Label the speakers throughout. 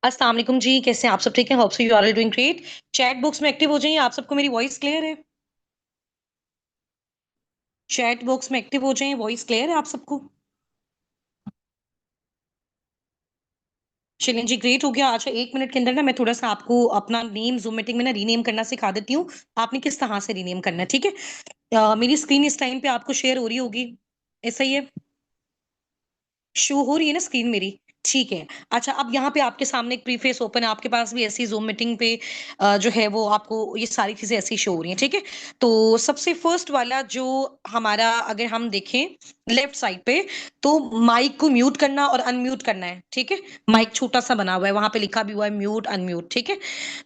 Speaker 1: अस्सलाम वालेकुम जी, कैसे हैं आप सब? ठीक है, hope so you are all doing great. Chat box में एक्टिव हो जाइए। आप सबको मेरी वॉइस क्लियर है? चैट बॉक्स में एक्टिव हो जाइए। वॉइस क्लियर है आप सबको? चलिए जी, ग्रेट हो गया। अच्छा, 1 मिनट के अंदर ना मैं थोड़ा सा आपको अपना नेम जूम मीटिंग में ना रीनेम करना सिखा देती हूँ। आपने किस तरह से रीनेम करना है, ठीक है? मेरी स्क्रीन इस टाइम पे आपको शेयर हो रही होगी, ऐसा ही है? शो हो रही है ना स्क्रीन मेरी? ठीक है। अच्छा, अब यहाँ पे आपके सामने एक प्रीफेस ओपन है, आपके पास भी ऐसी जूम मीटिंग पे जो है वो आपको ये सारी चीजें ऐसी शो हो रही हैं, ठीक है? तो सबसे फर्स्ट वाला जो हमारा, अगर हम देखें लेफ्ट साइड पे, तो माइक को म्यूट करना और अनम्यूट करना है, ठीक है? माइक छोटा सा बना हुआ है, वहां पे लिखा भी हुआ है म्यूट अनम्यूट, ठीक है?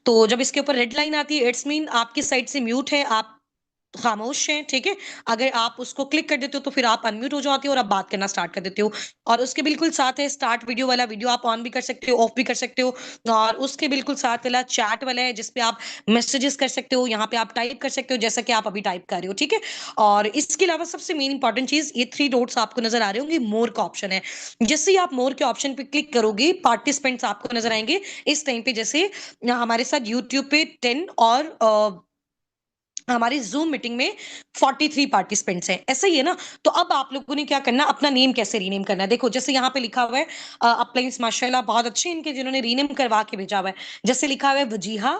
Speaker 1: तो जब इसके ऊपर रेड लाइन आती है, इट्स मीन आपकी साइड से म्यूट है, आप खामोश हैं, ठीक है? अगर आप उसको क्लिक कर देते हो तो फिर आप अनम्यूट हो जाते हो और आप बात करना स्टार्ट कर देते हो। और उसके बिल्कुल साथ है स्टार्ट वीडियो वाला, वीडियो आप ऑन भी कर सकते हो, ऑफ भी कर सकते हो। और उसके बिल्कुल साथ वाला चैट वाला है, जिसपे आप मैसेजेस कर सकते हो, यहाँ पे आप टाइप कर सकते हो जैसा कि आप अभी टाइप कर रहे हो, ठीक है? और इसके अलावा सबसे मेन इंपॉर्टेंट चीज, ये 3 डॉट्स आपको नजर आ रहे होंगे, मोर का ऑप्शन है। जैसे ही आप मोर के ऑप्शन पे क्लिक करोगे, पार्टिसिपेंट्स आपको नजर आएंगे इस टाइम पे। जैसे हमारे साथ यूट्यूब पे 10 और हमारी जूम मीटिंग में 43 पार्टिसिपेंट्स हैं, ऐसा ही है ना? तो अब आप लोगों ने क्या करना, अपना नेम कैसे रीनेम करना है? देखो, जैसे यहाँ पे लिखा हुआ है अपलाइंस, माशाल्लाह बहुत अच्छे इनके जिन्होंने रीनेम करवा के भेजा हुआ है। जैसे लिखा हुआ है वजीहा,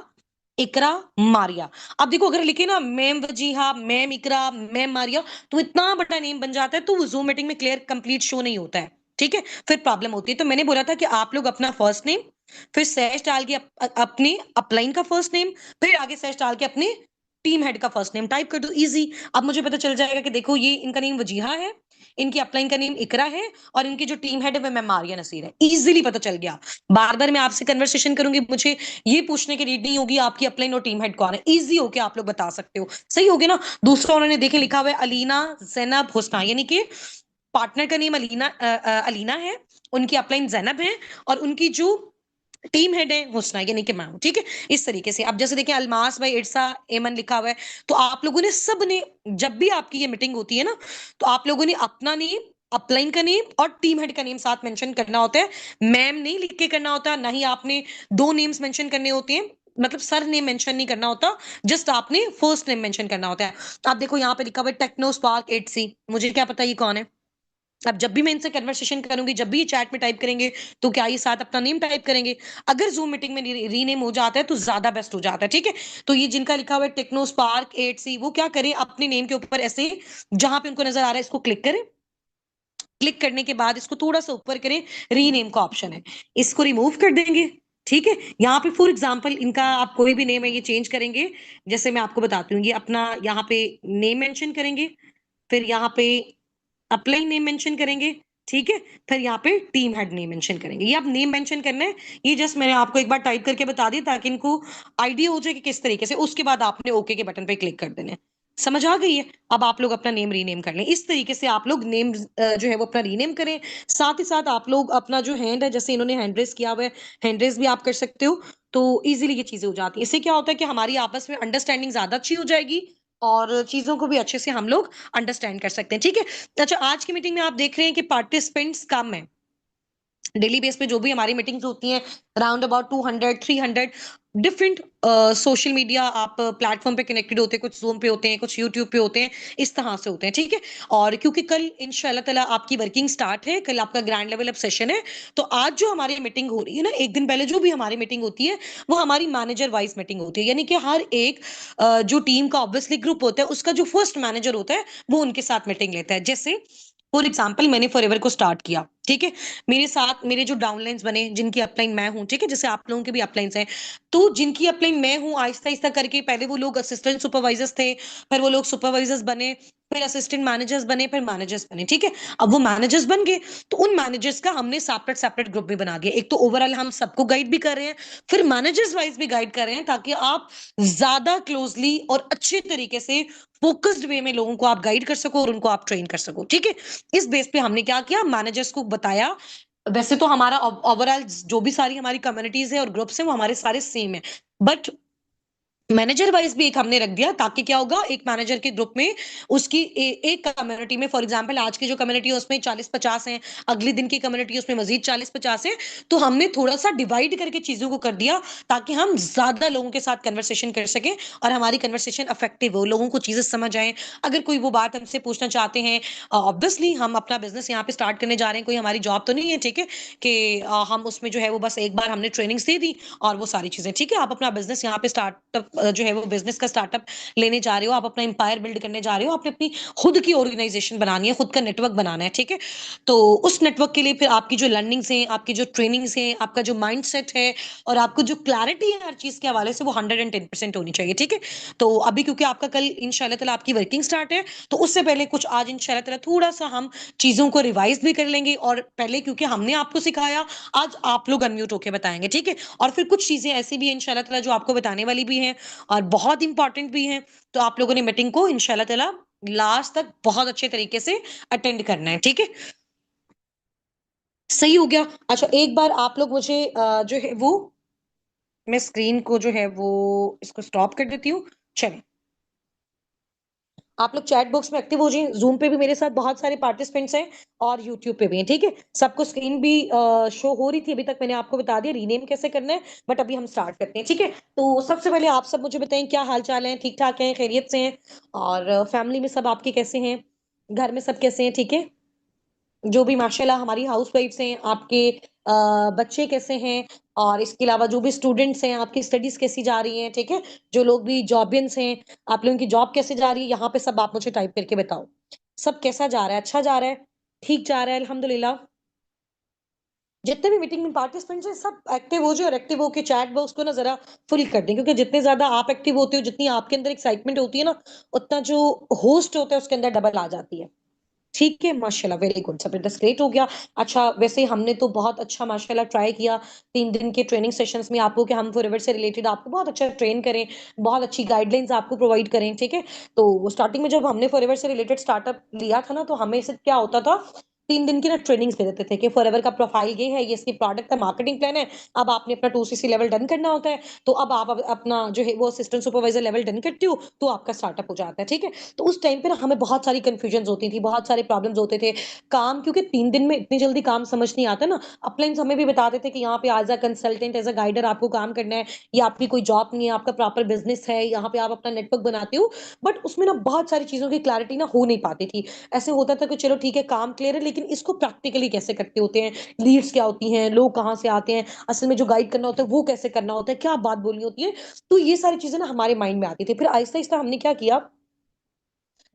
Speaker 1: इकरा, मारिया। अब देखो, अगर लिखे ना मैम वजीहा, मैम इकरा, मैम मारिया, तो इतना बड़ा नेम बन जाता है, तो वो जूम मीटिंग में क्लियर कंप्लीट शो नहीं होता है, ठीक है? फिर प्रॉब्लम होती है। तो मैंने बोला था कि आप लोग अपना फर्स्ट नेम, फिर सैश डाल के अपने अपलाइन का फर्स्ट नेम, फिर आगे सैश डाल के अपने टीम हेड का फर्स्ट नेम टाइप कर दो, इजी। अब मुझे पता चल जाएगा कि देखो, ये इनका नेम वजीहा है, इनकी अपलाइन का नेम इकरा है, और इनकी जो टीम हेड है वो मैं मारिया नसीर है। इजीली पता चल गया। बार बार मैं आपसे कन्वर्सेशन करूंगी, मुझे ये पूछने की रीड नहीं होगी आपकी अपलाइन और टीम हेड कौन है, इजी होके आप लोग बता सकते हो। सही हो गया ना? दूसरा उन्होंने देखे लिखा हुआ है अलीना जैनब हुस्ना, यानी कि पार्टनर का नेम अलीना है, उनकी अपलाइन जैनब है, और उनकी जो टीम हेड है हुस्ना, यानी कि मैं हूं, ठीक है? इस तरीके से। अब जैसे देखिए, अलमास भाई इरसा एमन लिखा हुआ है। तो आप लोगों ने सब ने, जब भी आपकी ये मीटिंग होती है ना, तो आप लोगों ने अपना नेम, अपलाइन का नेम और टीम हेड का नेम साथ मेंशन करना होता है। मैम नहीं लिख के करना होता, ना ही आपने दो नेम्स मेंशन करने होते हैं, मतलब सर नेम मेंशन नहीं करना होता, जस्ट आपने फर्स्ट नेम मेंशन करना होता है। तो आप देखो, यहाँ पे लिखा हुआ है टेक्नो स्पार्क 8C, मुझे क्या पता ये कौन है? अब जब भी मैं इनसे कन्वर्सेशन करूंगी, जब भी ये चैट में टाइप करेंगे, तो क्या ये साथ अपना नेम टाइप करेंगे? अगर जूम मीटिंग में रीनेम हो जाता है तो ज्यादा बेस्ट हो जाता है, ठीक है? तो ये जिनका लिखा हुआ है टेक्नो स्पार्क 8C, वो क्या करें, अपने नेम के ऊपर ऐसे जहां पे उनको नजर आ रहा है इसको क्लिक करें। क्लिक करने के बाद इसको थोड़ा सा ऊपर करें, रीनेम का ऑप्शन है, इसको रिमूव कर देंगे, ठीक है? यहाँ पे फॉर एग्जांपल इनका आप कोई भी नेम है ये चेंज करेंगे। जैसे मैं आपको बताती हूँ, ये अपना यहाँ पे नेम मेंशन करेंगे, फिर यहाँ पे अप्लाई नेम मेंशन करेंगे, ठीक है? फिर यहाँ पे टीम हेड नेम मेंशन करेंगे। ये आप नेम मेंशन करना है, ये जस्ट मैंने आपको एक बार टाइप करके बता दिया ताकि इनको आइडिया हो जाए कि किस तरीके से। उसके बाद आपने ओके के बटन पे क्लिक कर देना है। समझ आ गई है? अब आप लोग अपना नेम रीनेम कर लें, इस तरीके से आप लोग नेम जो है वो अपना रीनेम करें। साथ ही साथ आप लोग अपना जो हैंड है, जैसे इन्होंने हैंड रेस किया हुआ है, हैंड रेस भी आप कर सकते हो। तो इजीली ये चीजें हो जाती है। इससे क्या होता है कि हमारी आपस में अंडरस्टैंडिंग ज्यादा अच्छी हो जाएगी, और चीजों को भी अच्छे से हम लोग अंडरस्टैंड कर सकते हैं, ठीक है? अच्छा, आज की मीटिंग में आप देख रहे हैं कि पार्टिसिपेंट्स कम है। डेली बेस पे जो भी हमारी मीटिंग्स होती हैं, round about 200 300 different social media आप प्लेटफॉर्म पे कनेक्टेड होते हैं, कुछ जूम पे होते हैं, कुछ यूट्यूब पे होते हैं, इस तरह से होते हैं, ठीक है? और क्योंकि कल इंशाल्लाह ताला आपकी वर्किंग स्टार्ट है, कल आपका ग्रैंड लेवल अप सेशन है, तो आज जो हमारी मीटिंग हो रही है ना, एक दिन पहले जो भी हमारी मीटिंग होती है, वो हमारी मैनेजर वाइज मीटिंग होती है। यानी कि हर एक जो टीम का ऑब्वियसली ग्रुप होता है, उसका जो फर्स्ट मैनेजर होता है वो उनके साथ मीटिंग लेता है। जैसे फॉर एग्जाम्पल, मैंने फॉरएवर को स्टार्ट किया, ठीक है? मेरे साथ मेरे जो डाउनलाइंस बने, जिनकी अपलाइन मैं हूं, ठीक है? जैसे आप लोगों के भी अपलाइंस हैं, तो जिनकी अपलाइन मैं हूं, आहिस्ता आहिस्ता करके पहले वो लोग असिस्टेंट सुपरवाइजर्स थे, फिर वो लोग सुपरवाइजर्स बने, फिर असिस्टेंट मैनेजर्स बने, फिर मैनेजर्स बने, ठीक है? अब वो मैनेजर्स बन गए, तो उन मैनेजर्स का हमने सेपरेट सेपरेट ग्रुप भी बना दिया। एक तो ओवरऑल हम सबको गाइड भी कर रहे हैं, फिर मैनेजर्स वाइज भी गाइड कर रहे हैं, ताकि आप ज्यादा क्लोजली और अच्छे तरीके से फोकस्ड वे में लोगों को आप गाइड कर सको और उनको आप ट्रेन कर सको, ठीक है? इस बेस पे हमने क्या किया, मैनेजर्स को बताया। वैसे तो हमारा ओवरऑल जो भी सारी हमारी कम्युनिटीज है और ग्रुप्स हैं, वो हमारे सारे सेम है, बट मैनेजर वाइज भी एक हमने रख दिया, ताकि क्या होगा, एक मैनेजर के ग्रुप में उसकी एक कम्युनिटी में, फॉर एग्जांपल आज की जो कम्युनिटी है उसमें 40-50 हैं, अगले दिन की कम्युनिटी उसमें मजीद 40-50 है। तो हमने थोड़ा सा डिवाइड करके चीजों को कर दिया, ताकि हम ज्यादा लोगों के साथ कन्वर्सेशन कर सकें और हमारी कन्वर्सेशन इफेक्टिव हो, लोगों को चीजें समझ आए। अगर कोई वो बात हमसे पूछना चाहते हैं, ऑब्वियसली हम अपना बिजनेस यहाँ पे स्टार्ट करने जा रहे हैं, कोई हमारी जॉब तो नहीं है, ठीक है, कि हम उसमें जो है वो बस एक बार हमने ट्रेनिंग्स दे दी और वो सारी चीजें, ठीक है। आप अपना बिजनेस यहाँ पे स्टार्टअप जो है वो बिजनेस का स्टार्टअप लेने जा रहे हो, आप अपना एम्पायर बिल्ड करने जा रहे हो, आपने अपनी खुद की ऑर्गेनाइजेशन बनानी है, खुद का नेटवर्क बनाना है, ठीक है। तो उस नेटवर्क के लिए फिर आपकी जो लर्निंग्स हैं, आपकी जो ट्रेनिंग्स हैं, आपका जो माइंड सेट है और आपको जो क्लैरिटी है हर चीज के हवाले से, वो 110% होनी चाहिए, ठीक है। तो अभी क्योंकि आपका कल इंशाल्लाह ताला आपकी वर्किंग स्टार्ट है, तो उससे पहले कुछ आज इंशाल्लाह ताला थोड़ा सा हम चीजों को रिवाइज भी कर लेंगे, और पहले क्योंकि हमने आपको सिखाया, आज आप लोग अनम्यूट होके बताएंगे, ठीक है। और फिर कुछ चीजें ऐसी भी हैं इंशाल्लाह ताला जो आपको बताने वाली भी हैं और बहुत इंपॉर्टेंट भी हैं। तो आप लोगों ने मीटिंग को इंशाल्लाह ताला लास्ट तक बहुत अच्छे तरीके से अटेंड करना है, ठीक है। सही हो गया। अच्छा, एक बार आप लोग मुझे जो है वो, मैं स्क्रीन को जो है वो इसको स्टॉप कर देती हूँ। चलिए, आप लोग चैट बॉक्स में एक्टिव हो जाइए। जूम पे भी मेरे साथ बहुत सारे पार्टिसिपेंट्स हैं और यूट्यूब पे भी हैं, ठीक है। सबको स्क्रीन भी शो हो रही थी, अभी तक मैंने आपको बता दिया रीनेम कैसे करना है, बट अभी हम स्टार्ट करते हैं, ठीक है। तो सबसे पहले आप सब मुझे बताएं, क्या हाल चाल है, ठीक ठाक हैं, खैरियत से हैं? और फैमिली में सब आपके कैसे हैं? घर में सब कैसे हैं, ठीक है? जो भी माशाल्लाह हमारी हाउस वाइफ्स हैं, आपके बच्चे कैसे हैं? और इसके अलावा जो भी स्टूडेंट्स हैं, आपकी स्टडीज कैसी जा रही हैं, ठीक है। जो लोग भी जॉबियंस हैं, आप लोगों की जॉब कैसे जा रही है, यहाँ पे सब आप मुझे टाइप करके बताओ। सब कैसा जा रहा है? अच्छा जा रहा है? ठीक जा रहा है? अल्हम्दुलिल्लाह। जितने भी मीटिंग में पार्टिसिपेंट्स हैं, सब एक्टिव हो जाए और एक्टिव होकर चैट बॉक्स को ना जरा फुल कर दें, क्योंकि जितने ज्यादा आप एक्टिव होते हो, जितनी आपके अंदर एक्साइटमेंट होती है ना, उतना जो होस्ट होता है उसके अंदर डबल आ जाती है। ठीक है, माशाल्लाह, वेरी गुड, जबरदस्त, ग्रेट हो गया। अच्छा, वैसे हमने तो बहुत अच्छा माशाल्लाह ट्राई किया 3 दिन के ट्रेनिंग सेशंस में आपको, कि हम फॉरएवर से रिलेटेड आपको बहुत अच्छा ट्रेन करें, बहुत अच्छी गाइडलाइंस आपको प्रोवाइड करें, ठीक है। तो स्टार्टिंग में जब हमने फॉरएवर से रिलेटेड स्टार्टअप लिया था ना, तो हमें से क्या होता था, 3 दिन की ना ट्रेनिंग्स दे देते थे कि फॉरएवर का प्रोफाइल ये है, ये इसकी प्रोडक्ट का मार्केटिंग प्लान है, अब आपने अपना 2CC लेवल डन करना होता है, तो अब आप अपना जो है वो असिस्टेंट सुपरवाइजर लेवल डन करते हो, तो आपका स्टार्टअप हो जाता है, ठीक है। तो उस टाइम पे ना हमें बहुत सारी कंफ्यूजन होती थी, बहुत सारे प्रॉब्लम्स होते थे। काम, क्योंकि 3 दिन में इतनी जल्दी काम समझ नहीं आता ना। अपलाइंस हमें भी बताते थे कि यहाँ पे as a consultant, as a guider आपको काम करना है, ये आपकी कोई जॉब नहीं है, आपका प्रॉपर बिजनेस है, यहाँ पे आप अपना नेटवर्क बनाते हो। बट उसमें ना बहुत सारी चीजों की क्लैरिटी ना हो नहीं पाती थी। ऐसे होता था कि चलो ठीक है, काम क्लियर है, लेकिन इसको प्रैक्टिकली कैसे करते होते हैं, लीड्स क्या होती हैं, लोग कहाँ से आते हैं, असल में जो गाइड करना होता है वो कैसे करना होता है, क्या बात बोलनी होती है। तो ये सारी चीजें ना हमारे माइंड में आती थी। फिर आहिस्ता आहिस्ता हमने क्या किया,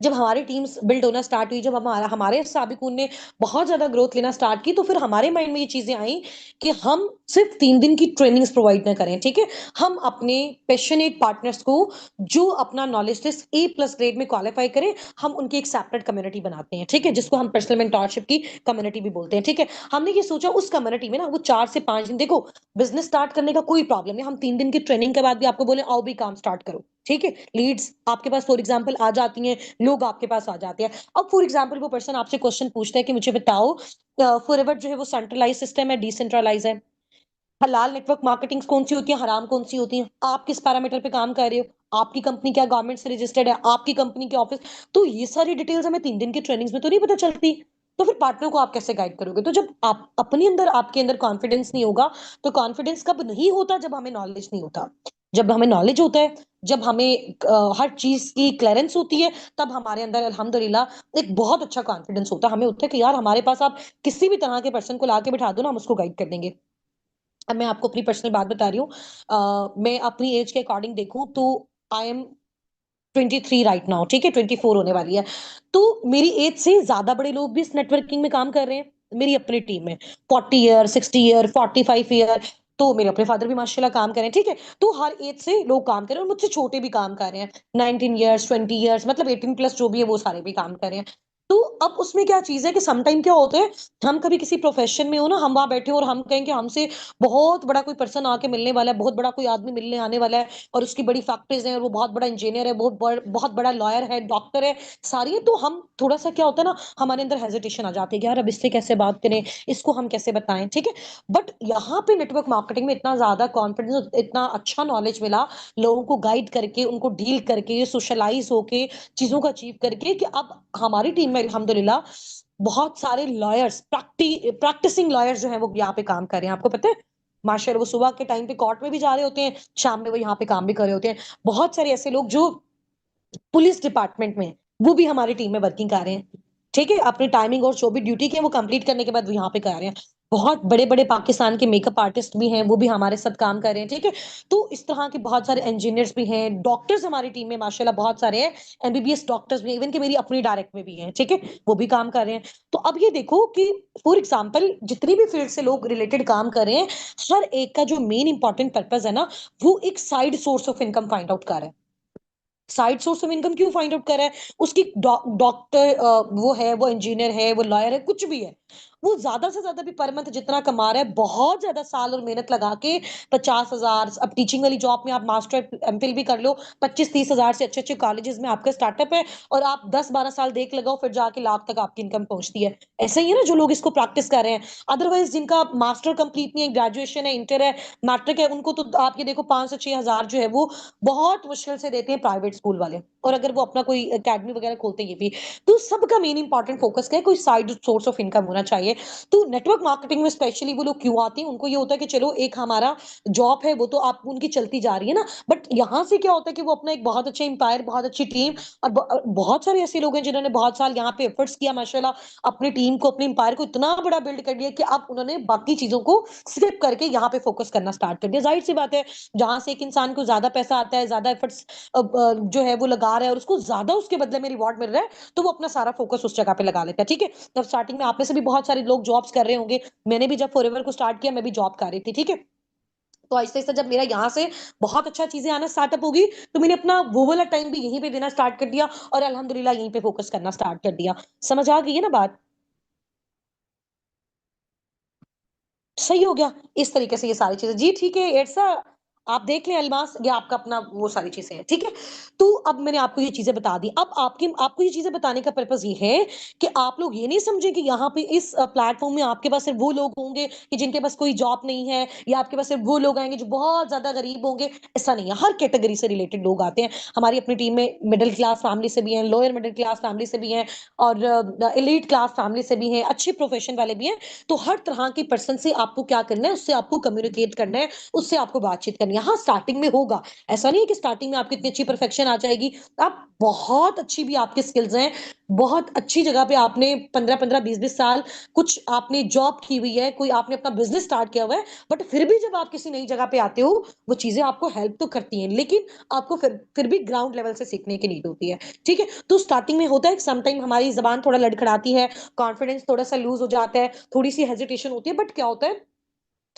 Speaker 1: जब हमारी टीम्स बिल्ड होना स्टार्ट हुई, जब हमारा हमारे साबिकून ने बहुत ज्यादा ग्रोथ लेना स्टार्ट की, तो फिर हमारे माइंड में ये चीजें आई कि हम सिर्फ 3 दिन की ट्रेनिंग्स प्रोवाइड ना करें, ठीक है। हम अपने पैशनेट पार्टनर्स को, जो अपना नॉलेज टेस्ट A+ ग्रेड में क्वालिफाई करें, हम उनकी एक सेपरेट कम्युनिटी बनाते हैं, ठीक है, जिसको हम पर्सनल मेंटोरशिप की कम्युनिटी भी बोलते हैं, ठीक है। हमने ये सोचा उस कम्युनिटी में ना वो 4 से 5 दिन, देखो, बिजनेस स्टार्ट करने का कोई प्रॉब्लम नहीं, हम 3 दिन की ट्रेनिंग के बाद भी आपको बोले आओ भी काम स्टार्ट करो, ठीक है। लीड्स आपके पास फॉर एग्जाम्पल आ जाती हैं, लोग आपके पास आ जाते हैं। अब फॉर एग्जाम्पल वो पर्सन आपसे क्वेश्चन पूछता है कि मुझे बताओ, फॉरएवर जो है वो सेंट्रलाइज सिस्टम है, डिसेंट्रलाइज है, हलाल नेटवर्क मार्केटिंग कौन सी होती है, हराम कौन सी होती है, आप किस पैरामीटर पे काम कर रहे हो, आपकी कंपनी क्या गवर्नमेंट से रजिस्टर्ड है, आपकी कंपनी के ऑफिस, तो ये सारी डिटेल्स हमें 3 दिन की ट्रेनिंग्स में तो नहीं पता चलती। तो फिर पार्टनर को आप कैसे गाइड करोगे? तो जब आप अपने अंदर, आपके अंदर कॉन्फिडेंस नहीं होगा, तो कॉन्फिडेंस कब नहीं होता, जब हमें नॉलेज नहीं होता। जब हमें नॉलेज होता है, जब हमें हर चीज की क्लियरेंस होती है, तब हमारे अंदर अल्हम्दुलिल्लाह एक बहुत अच्छा कॉन्फिडेंस होता है। हमें होता है कि यार हमारे पास आप किसी भी तरह के पर्सन को लाके बिठा दो ना, हम उसको गाइड कर देंगे। अब मैं आपको अपनी पर्सनल बात बता रही हूँ, मैं अपनी एज के अकॉर्डिंग देखूं तो आई एम 23 राइट नाउ, ठीक है, 24 होने वाली है। तो मेरी एज से ज्यादा बड़े लोग भी इस नेटवर्किंग में काम कर रहे हैं मेरी अपनी टीम में, 40 ईयर, 60 ईयर, 45 ईयर। तो मेरे अपने फादर भी माशाल्लाह काम करें, ठीक है। तो हर एज से लोग काम कर रहे हैं, और मुझसे छोटे भी काम कर रहे हैं, 19 ईयर्स, 20 ईयर्स, मतलब 18+ जो भी है वो सारे भी काम कर रहे हैं। तो अब उसमें क्या चीज है कि समटाइम क्या होता है, हम कभी किसी प्रोफेशन में हो ना, हम वहां बैठे हो और हम कहें कि हमसे बहुत बड़ा कोई पर्सन आके मिलने वाला है, बहुत बड़ा कोई आदमी मिलने आने वाला है, और उसकी बड़ी फैक्ट्रीज हैं, और वो बहुत बड़ा इंजीनियर है, बहुत बड़ा लॉयर है, डॉक्टर है, सारी है। तो हम थोड़ा सा क्या होता है ना, हमारे अंदर हेजिटेशन आ जाती है कि यार अब इससे कैसे बात करें, इसको हम कैसे बताएं, ठीक है। बट यहाँ पे नेटवर्क मार्केटिंग में इतना ज्यादा कॉन्फिडेंस, इतना अच्छा नॉलेज मिला, लोगों को गाइड करके, उनको डील करके, सोशलाइज होके, चीजों को अचीव करके, कि अब हमारी टीम में अल्हम्दुलिल्लाह बहुत सारे लॉयर्स, प्रैक्टिसिंग लॉयर्स जो हैं वो यहाँ पे काम कर रहे हैं, आपको पता है। माशाल्लाह, वो सुबह के टाइम पे कोर्ट में भी जा रहे होते हैं, शाम में वो यहाँ पे काम भी कर रहे होते हैं। बहुत सारे ऐसे लोग जो पुलिस डिपार्टमेंट में, वो भी हमारी टीम में वर्किंग कर रहे हैं, ठीक है। अपनी टाइमिंग और जो भी ड्यूटी के वो कंप्लीट करने के बाद वो यहाँ पे कर रहे हैं। बहुत बड़े बड़े पाकिस्तान के मेकअप आर्टिस्ट भी हैं, वो भी हमारे साथ काम कर रहे हैं, ठीक है। तो इस तरह के बहुत सारे इंजीनियर्स भी हैं, डॉक्टर्स हमारी टीम में माशाल्लाह बहुत सारे हैं, एमबीबीएस डॉक्टर्स भी, इवन कि मेरी अपनी डायरेक्ट में भी हैं, ठीक है, वो भी काम कर रहे हैं। तो अब ये देखो कि फॉर एग्जाम्पल जितनी भी फील्ड से लोग रिलेटेड काम कर रहे हैं, हर एक का जो मेन इंपॉर्टेंट पर्पज है ना, वो एक side source of income find out कर रहा है। साइड सोर्स ऑफ इनकम क्यों फाइंड आउट कर रहा है? उसकी डॉक्टर वो है, वो इंजीनियर है, वो लॉयर है, कुछ भी है, वो ज्यादा से ज्यादा भी पर मंथ जितना कमा रहा है, बहुत ज्यादा साल और मेहनत लगा के 50,000, अब टीचिंग वाली जॉब में आप मास्टर एमफिल भी कर लो, 25-30 हजार से अच्छे अच्छे कॉलेजेस में आपका स्टार्टअप है, और आप 10-12 साल देख लगाओ, फिर जाके लाख तक आपकी इनकम पहुंचती है। ऐसा ही है ना, जो लोग इसको प्रैक्टिस कर रहे हैं। अदरवाइज जिनका मास्टर कंप्लीट नहीं है, ग्रेजुएशन है, इंटर है, मैट्रिक है, उनको तो आप ये देखो 5 से 6 हजार जो है वो बहुत मुश्किल से देते हैं प्राइवेट स्कूल वाले, और अगर वो अपना कोई एकेडमी वगैरह खोलते हैं ये भी। तो सबका मेन इंपॉर्टेंट फोकस क्या है, कोई साइड सोर्स ऑफ इनकम होना चाहिए। तो नेटवर्क मार्केटिंग में स्पेशली वो लोग क्यों आते हैं, उनको ये होता है कि चलो एक हमारा जॉब है वो तो आप उनकी चलती जा रही है ना, बट यहाँ से क्या होता है कि वो अपना एक बहुत अच्छा इंपायर, बहुत अच्छी टीम, और बहुत सारे ऐसे लोग हैं जिन्होंने बहुत साल यहाँ पे एफर्ट्स किया माशाल्लाह, अपनी टीम को, अपने इंपायर को इतना बड़ा बिल्ड कर लिया कि अब उन्होंने बाकी चीजों को स्किप करके यहाँ पे फोकस करना स्टार्ट कर दिया। जाहिर सी बात है, जहां से एक इंसान को ज्यादा पैसा आता है, ज्यादा एफर्ट्स जो है वो लगा रहा है, और उसको ज्यादा उसके बदले में रिवॉर्ड मिल रहा है, तो वो अपना सारा फोकस उस जगह पे लगा लेता है, ठीक है। तब स्टार्टिंग में आप में से भी बहुत सारे लोग जॉब्स कर रहे होंगे, मैंने भी जब फॉरएवर को स्टार्ट किया मैं भी जॉब कर रही थी, ठीक है। तो आहिस्ता आहिस्ता जब मेरा यहाँ से बहुत अच्छा चीजें आना स्टार्टअप होगी, तो मैंने अपना वो वाला टाइम भी यहीं पे देना स्टार्ट कर दिया, और अल्हम्दुलिल्लाह यहीं पे फोकस करना स्टार्ट कर दिया। समझ आ गई है ना बात? सही हो गया। इस तरीके से ये सारी चीजें, जी ठीक है ऐसा, आप देख लें अल्मास, ये आपका अपना वो सारी चीजें हैं, ठीक है। तो अब मैंने आपको ये चीजें बता दी, अब आपकी आपको ये चीजें बताने का पर्पज ये है कि आप लोग ये नहीं समझे कि यहाँ पे इस प्लेटफॉर्म में आपके पास सिर्फ वो लोग होंगे कि जिनके पास कोई जॉब नहीं है, या आपके पास सिर्फ वो लोग आएंगे जो बहुत ज्यादा गरीब होंगे। ऐसा नहीं है, हर कैटेगरी से रिलेटेड लोग आते हैं हमारी अपनी टीम में। मिडिल क्लास फैमिली से भी हैं, लोअर मिडिल क्लास फैमिली से भी हैं, और एलीट क्लास फैमिली से भी हैं, अच्छे प्रोफेशन वाले भी हैं। तो हर तरह के पर्सन से आपको क्या करना है, उससे आपको कम्युनिकेट करना है, उससे आपको बातचीत करनी है। हाँ स्टार्टिंग में होगा, ऐसा नहीं है कि स्टार्टिंग में आपकी इतनी अच्छी परफेक्शन आ जाएगी। आप बहुत अच्छी भी आपकी स्किल्स हैं, बहुत अच्छी जगह पे आपने 15-15 20-20 साल कुछ आपने जॉब की हुई है, कोई आपने अपना बिजनेस स्टार्ट किया हुआ है, बट फिर भी जब आप किसी नई जगह पे आते हो, वो चीजें आपको हेल्प तो करती हैं, लेकिन आपको फिर भी ग्राउंड लेवल से सीखने की नीड होती है, ठीक है। तो स्टार्टिंग में होता है समटाइम हमारी जबान थोड़ा लड़खड़ाती है, कॉन्फिडेंस थोड़ा सा लूज हो जाता है, थोड़ी सी हेजिटेशन होती है, बट क्या होता है,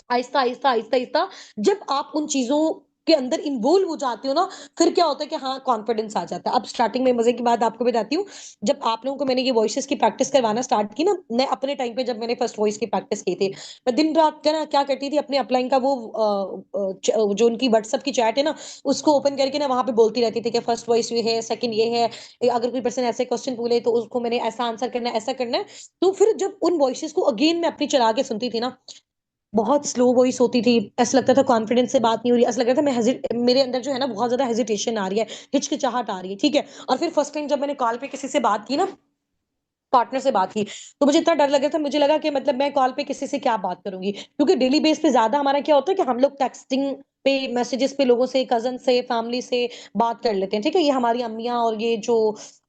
Speaker 1: आहिस्ता आहिस्ता आहिस्ता आहिस्ता जब आप उन चीजों के अंदर इन्वॉल्व हो जाते हो ना, फिर क्या होता है कि हाँ कॉन्फिडेंस आ जाता है। अब स्टार्टिंग में मजे की बात आपको बताती हूँ, जब आप लोगों को मैंने ये वॉइसेस की प्रैक्टिस करवाना स्टार्ट की ना, मैं अपने टाइम पे जब मैंने फर्स्ट वॉइस की प्रैक्टिस की थी, मैं दिन रात का ना क्या करती थी, अपने अपलाइन का वो जो उनकी व्हाट्सएप की चैट है ना, उसको ओपन करके ना वहां पे बोलती रहती थी कि फर्स्ट वॉइस ये है, सेकंड ये है, अगर कोई पर्सन ऐसे क्वेश्चन पूछे तो उसको मैंने ऐसा आंसर करना है, ऐसा करना है। तो फिर जब उन वॉइसेस को अगेन मैं अपनी चला के सुनती थी ना, बहुत स्लो वॉइस होती थी, ऐसा लगता था कॉन्फिडेंस से बात नहीं हो रही, ऐसा लग रहा था मेरे अंदर जो है ना बहुत ज्यादा हेजिटेशन आ रही है, हिचकिचाहट आ रही है, ठीक है। और फिर फर्स्ट टाइम जब मैंने कॉल पे किसी से बात की ना, पार्टनर से बात की, तो मुझे इतना डर लग रहा था, मुझे लगा कि मतलब मैं कॉल पे किसी से क्या बात करूंगी, क्योंकि डेली बेस पे ज्यादा हमारा क्या होता है कि हम लोग टेक्सटिंग पे, मैसेजेस पे लोगों से, कजन से, फैमिली से बात कर लेते हैं, ठीक है। ये हमारी अम्मियां और ये जो